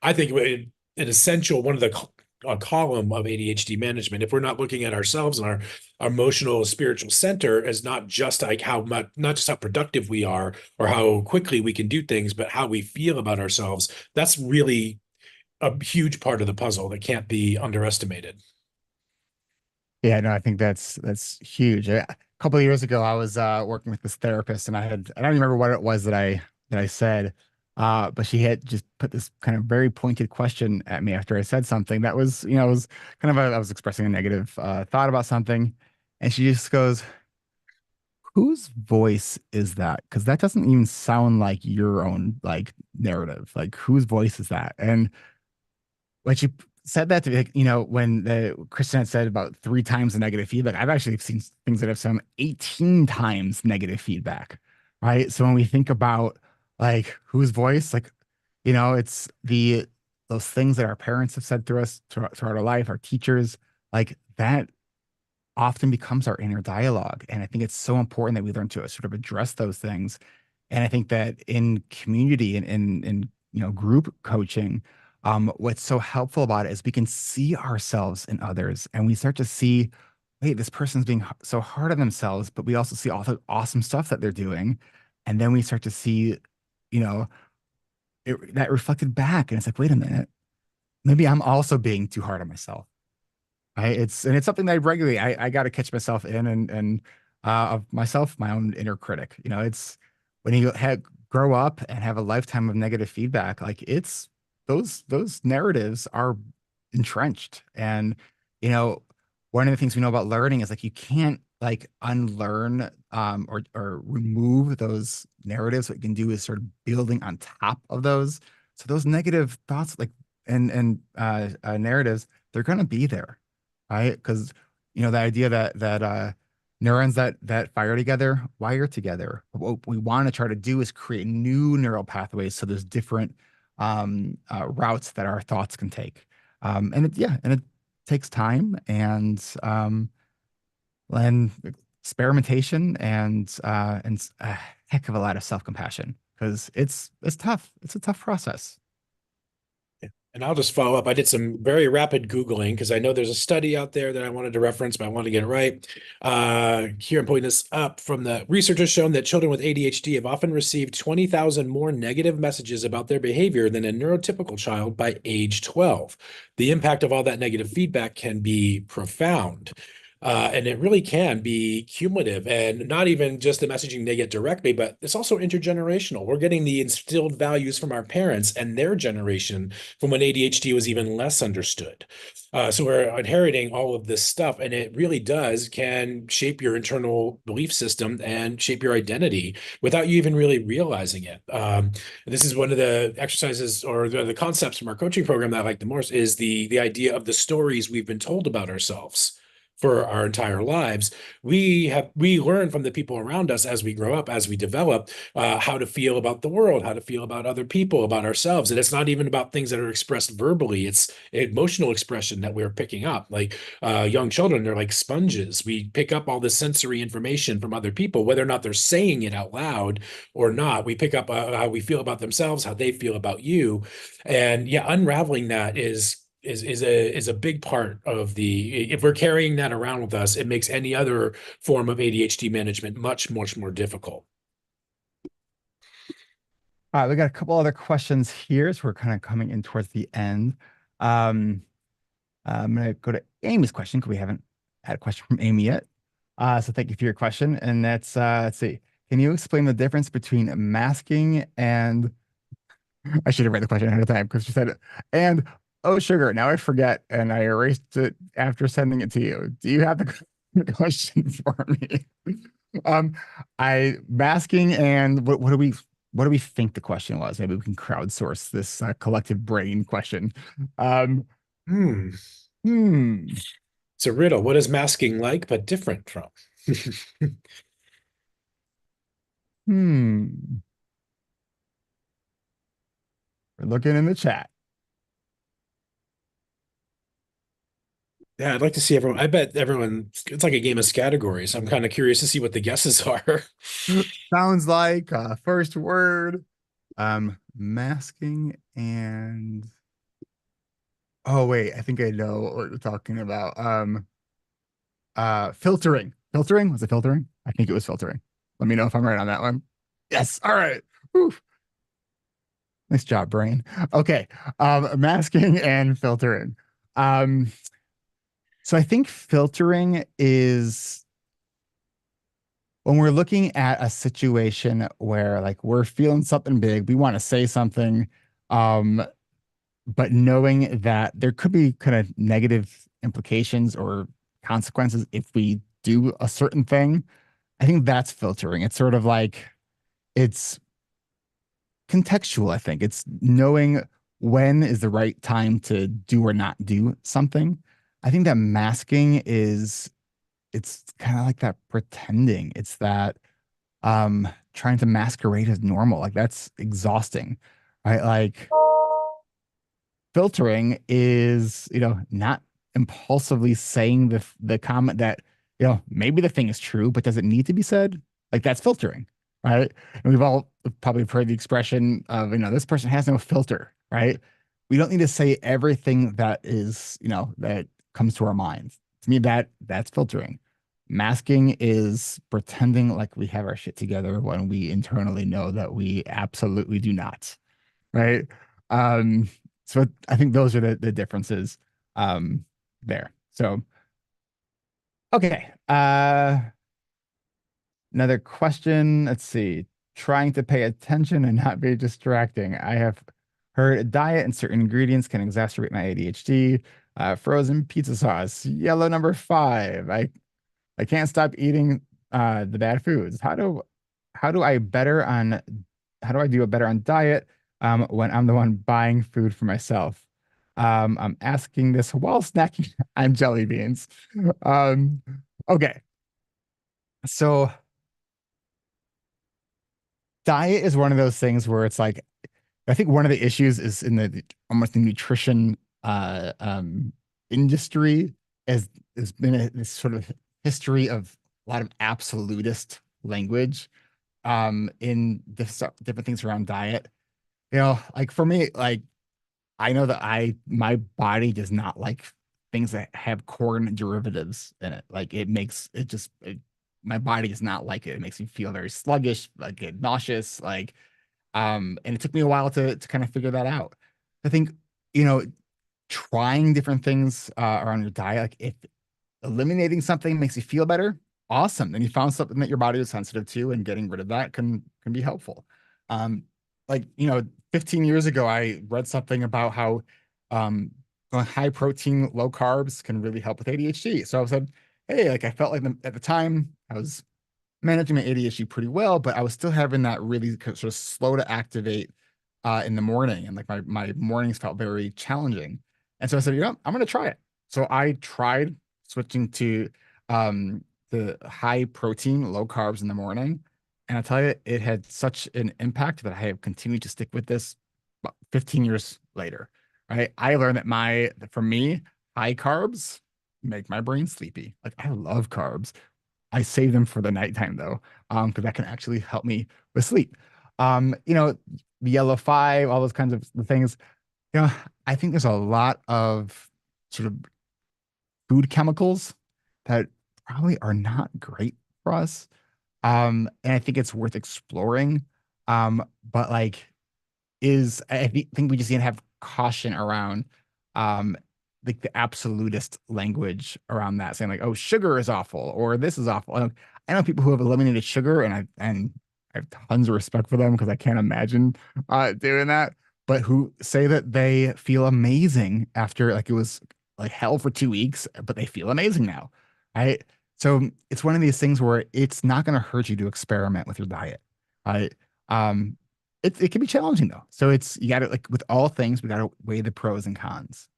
I think, an essential one of the a column of ADHD management. If we're not looking at ourselves and our emotional spiritual center as not just like not just how productive we are or how quickly we can do things, but how we feel about ourselves, that's really a huge part of the puzzle that can't be underestimated. Yeah, no, I think that's huge. A couple of years ago, I was working with this therapist, and I don't remember what it was that I said, but she had just put this kind of very pointed question at me after I said something that was, was kind of I was expressing a negative thought about something, and she just goes, "Whose voice is that? Because that doesn't even sound like your own like narrative. Like, whose voice is that?" And when she said that to me, like, when the Kristen had said about 3 times the negative feedback, I've actually seen things that have some 18 times negative feedback, right? So when we think about like whose voice, like, it's those things that our parents have said through us throughout our life, our teachers, like that often becomes our inner dialogue. And I think it's so important that we learn to sort of address those things. And I think that in community and in group coaching, what's so helpful about it is we can see ourselves in others and we start to see, wait, this person's being so hard on themselves, but we also see all the awesome stuff that they're doing. And then we start to see, that reflected back. And it's like, wait a minute, maybe I'm also being too hard on myself. It's something that I regularly I got to catch myself in and of myself, my own inner critic. It's when you grow up and have a lifetime of negative feedback, like it's those narratives are entrenched. And one of the things we know about learning is like you can't like unlearn or remove those narratives. What you can do is sort of building on top of those. So those negative thoughts, like and narratives, they're going to be there, right? Because the idea that neurons that fire together wire together. What we want to try to do is create new neural pathways so there's different routes that our thoughts can take. And it takes time and experimentation and a heck of a lot of self-compassion because it's tough. It's a tough process. And I'll just follow up. I did some very rapid Googling because I know there's a study out there that I wanted to reference, but I want to get it right. Here I'm pulling this up from the research has shown that children with ADHD have often received 20,000 more negative messages about their behavior than a neurotypical child by age 12. The impact of all that negative feedback can be profound. And it really can be cumulative, and not even just the messaging they get directly, but it's also intergenerational. We're getting the instilled values from our parents and their generation from when ADHD was even less understood. So we're inheriting all of this stuff, and it really can shape your internal belief system and shape your identity without you even really realizing it. This is one of the exercises or the concepts from our coaching program that I like the most is the idea of the stories we've been told about ourselves for our entire lives. We learn from the people around us as we grow up, as we develop, how to feel about the world, how to feel about other people, about ourselves. And it's not even about things that are expressed verbally. It's emotional expression that we're picking up. Like young children, they're like sponges. We pick up all this sensory information from other people, whether or not they're saying it out loud or not. We pick up how we feel about themselves, how they feel about you. And yeah, unraveling that is a big part of if we're carrying that around with us, it makes any other form of ADHD management much, much more difficult. All right, we got a couple other questions here, so we're kind of coming in towards the end. I'm gonna go to Amy's question because we haven't had a question from Amy yet. So thank you for your question. And that's let's see. Can you explain the difference between masking and I should have read the question ahead of time because she said it. And oh, sugar. Now I forget, and I erased it after sending it to you. Do you have the question for me? Um, I masking and what do we think the question was? Maybe we can crowdsource this collective brain question. Um, Hmm. hmm. It's a riddle. What is masking like, but different from? Hmm. We're looking in the chat. Yeah, I'd like to see everyone. I bet everyone, it's like a game of categories. I'm kind of curious to see what the guesses are. Sounds like first word. Masking and oh wait, I think I know what you're talking about. Filtering. Filtering? Was it filtering? I think it was filtering. Let me know if I'm right on that one. Yes. All right. Whew. Nice job, brain. Okay. Masking and filtering. Um, so I think filtering is when we're looking at a situation where like we're feeling something big, we want to say something, um, but knowing that there could be kind of negative implications or consequences if we do a certain thing. I think that's filtering. It's sort of like it's contextual, I think. It's knowing when is the right time to do or not do something. I think that masking is it's kind of like that pretending. It's that trying to masquerade as normal. Like that's exhausting. Right? Like filtering is, not impulsively saying the comment that, maybe the thing is true, but does it need to be said? Like that's filtering, right? And we've all probably heard the expression of, this person has no filter, right? We don't need to say everything that is, that comes to our minds. To me, that's filtering. Masking is pretending like we have our shit together when we internally know that we absolutely do not, right? Um, so I think those are the differences there. So okay. Another question. Let's see. Trying to pay attention and not be distracting. I have heard diet and certain ingredients can exacerbate my ADHD. Frozen pizza sauce. Yellow number 5. I can't stop eating the bad foods. How do I better on how do I do it better on diet when I'm the one buying food for myself? I'm asking this while snacking on jelly beans. Um, okay, so diet is one of those things where it's like I think one of the issues is in the almost the nutrition industry has been this sort of history of a lot of absolutist language in different things around diet. Like for me, like I know that my body does not like things that have corn derivatives in it. Like my body does not like it. It makes me feel very sluggish, like get nauseous, like and it took me a while to kind of figure that out. I think, you know, trying different things around your diet, like if eliminating something makes you feel better, awesome. Then you found something that your body is sensitive to, and getting rid of that can be helpful. Um, like, 15 years ago, I read something about how um, going high protein, low carbs can really help with ADHD. So I said, hey, like I felt like at the time I was managing my ADHD pretty well, but I was still having that really sort of slow to activate in the morning, and like my mornings felt very challenging. And so I said, I'm going to try it. So I tried switching to um, the high protein, low carbs in the morning, and I tell you, it had such an impact that I have continued to stick with this about 15 years later. Right? I learned that for me, high carbs make my brain sleepy. Like I love carbs. I save them for the nighttime though, because that can actually help me with sleep. The yellow five, all those kinds of things. You know, I think there's a lot of sort of food chemicals that probably are not great for us. And I think it's worth exploring. But like think we just need to have caution around um like the absolutist language around that, saying like, oh, sugar is awful or this is awful. I know people who have eliminated sugar, and I have tons of respect for them because I can't imagine doing that, but who say that they feel amazing after like it was like hell for 2 weeks, but they feel amazing now. Right. So it's one of these things where it's not going to hurt you to experiment with your diet. Right. Um, it can be challenging though. So you got to, like with all things, we got to weigh the pros and cons.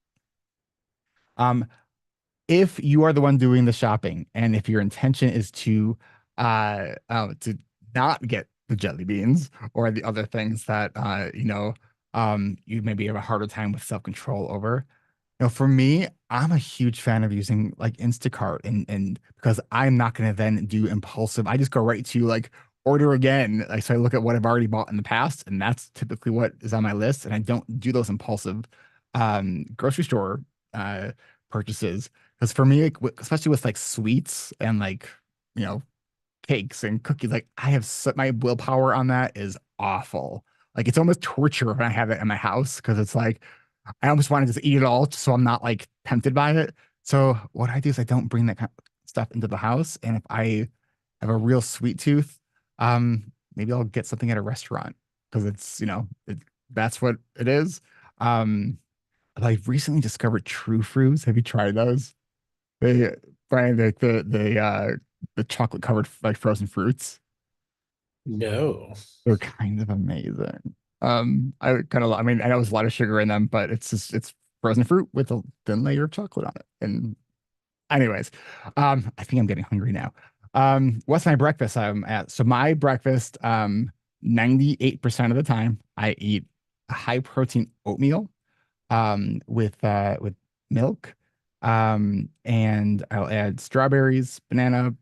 Um, if you are the one doing the shopping, and if your intention is to not get the jelly beans or the other things that you maybe have a harder time with self-control over, for me, I'm a huge fan of using like Instacart, and because I'm not going to then do impulsive, I just go right to like order again. Like, so I look at what I've already bought in the past, and that's typically what is on my list. And I don't do those impulsive grocery store uh purchases. Because for me, like, especially with like sweets and like, you know, cakes and cookies, like my willpower on that is awful. Like it's almost torture when I have it in my house, because it's like I almost want to just eat it all so I'm not like tempted by it. So what I do is I don't bring that kind of stuff into the house. And if I have a real sweet tooth, maybe I'll get something at a restaurant, because that's what it is. But I've recently discovered True Fruits. Have you tried those? They Brian, the chocolate covered like frozen fruits. No. They're kind of amazing. I mean, I know there's a lot of sugar in them, but it's frozen fruit with a thin layer of chocolate on it. And anyways, I think I'm getting hungry now. What's my breakfast I'm at? So my breakfast, 98% of the time I eat a high protein oatmeal, with milk. And I'll add strawberries, banana,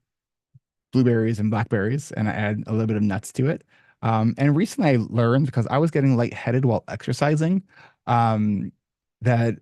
blueberries, and blackberries, and I add a little bit of nuts to it. And recently I learned, because I was getting lightheaded while exercising, that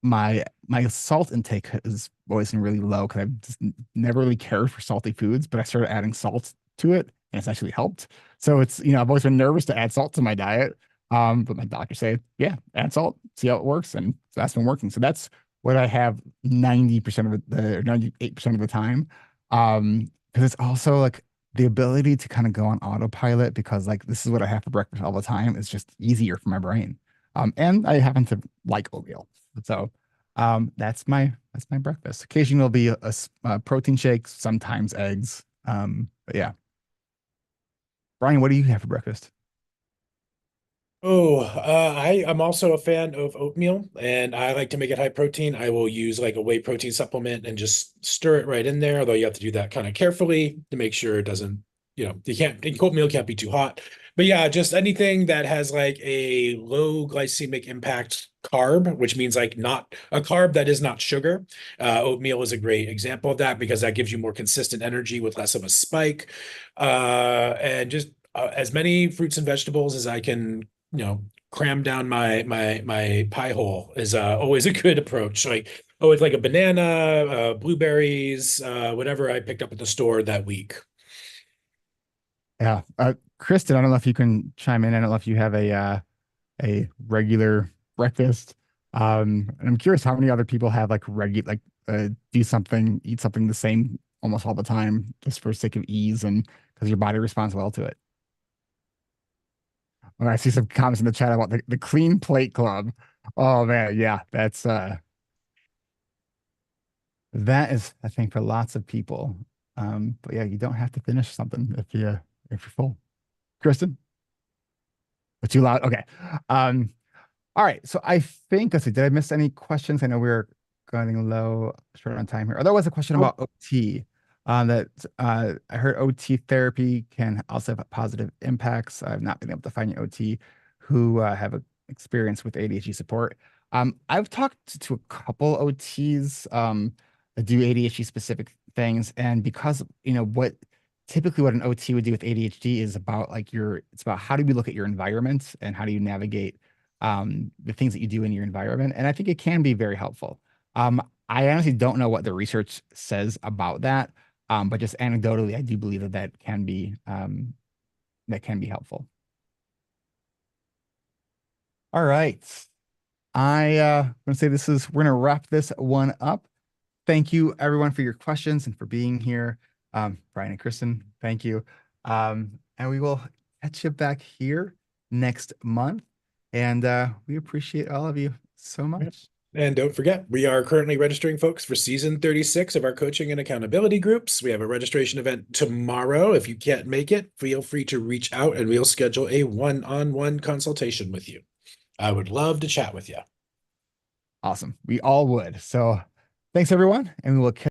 my salt intake has always been really low, because I've just never really cared for salty foods, but I started adding salt to it, and it's actually helped. So I've always been nervous to add salt to my diet. But my doctor said, yeah, add salt, see how it works. And so that's been working. So that's what I have 90% of the 98% of the time. Because it's also like the ability to kind of go on autopilot, because like this is what I have for breakfast all the time. It's just easier for my brain. And I happen to like oatmeal. So that's my breakfast. Occasionally there'll be a protein shake, sometimes eggs. But yeah. Brian, what do you have for breakfast? Oh, I'm also a fan of oatmeal, and I like to make it high protein. I will use like a whey protein supplement and just stir it right in there, although you have to do that kind of carefully to make sure it doesn't, oatmeal can't be too hot. But yeah, just anything that has like a low glycemic impact carb, which means like not a carb that is not sugar. Oatmeal is a great example of that, because that gives you more consistent energy with less of a spike. And just as many fruits and vegetables as I can, cram down my pie hole is always a good approach. Like, oh, it's like a banana, blueberries, whatever I picked up at the store that week. Yeah. Kristen, I don't know if you can chime in. I don't know if you have a regular breakfast. And I'm curious how many other people have like eat something the same almost all the time just for sake of ease and because your body responds well to it. Oh, I see some comments in the chat about the clean plate club. Oh man, yeah, that is I think for lots of people. But yeah, you don't have to finish something if you're full. Kristen, but too loud. Okay. Um, All right. So I think, let's see, did I miss any questions? I know we're running low, short on time here. Oh, there was a question about OT. That I heard OT therapy can also have positive impacts. I've not been able to find an OT who have experience with ADHD support. I've talked to a couple OTs that do ADHD specific things, and because typically what an OT would do with ADHD is about it's about how do we look at your environment and how do you navigate the things that you do in your environment. And I think it can be very helpful. I honestly don't know what the research says about that. But just anecdotally, I do believe that can be helpful. All right. I'm gonna say we're gonna wrap this one up. Thank you everyone for your questions and for being here. Brian and Kristen, thank you. And we will catch you back here next month. And we appreciate all of you so much. And don't forget, we are currently registering folks for season 36 of our coaching and accountability groups. We have a registration event tomorrow. If you can't make it, feel free to reach out and we'll schedule a one-on-one consultation with you. I would love to chat with you. Awesome. We all would. So thanks everyone, and we will catch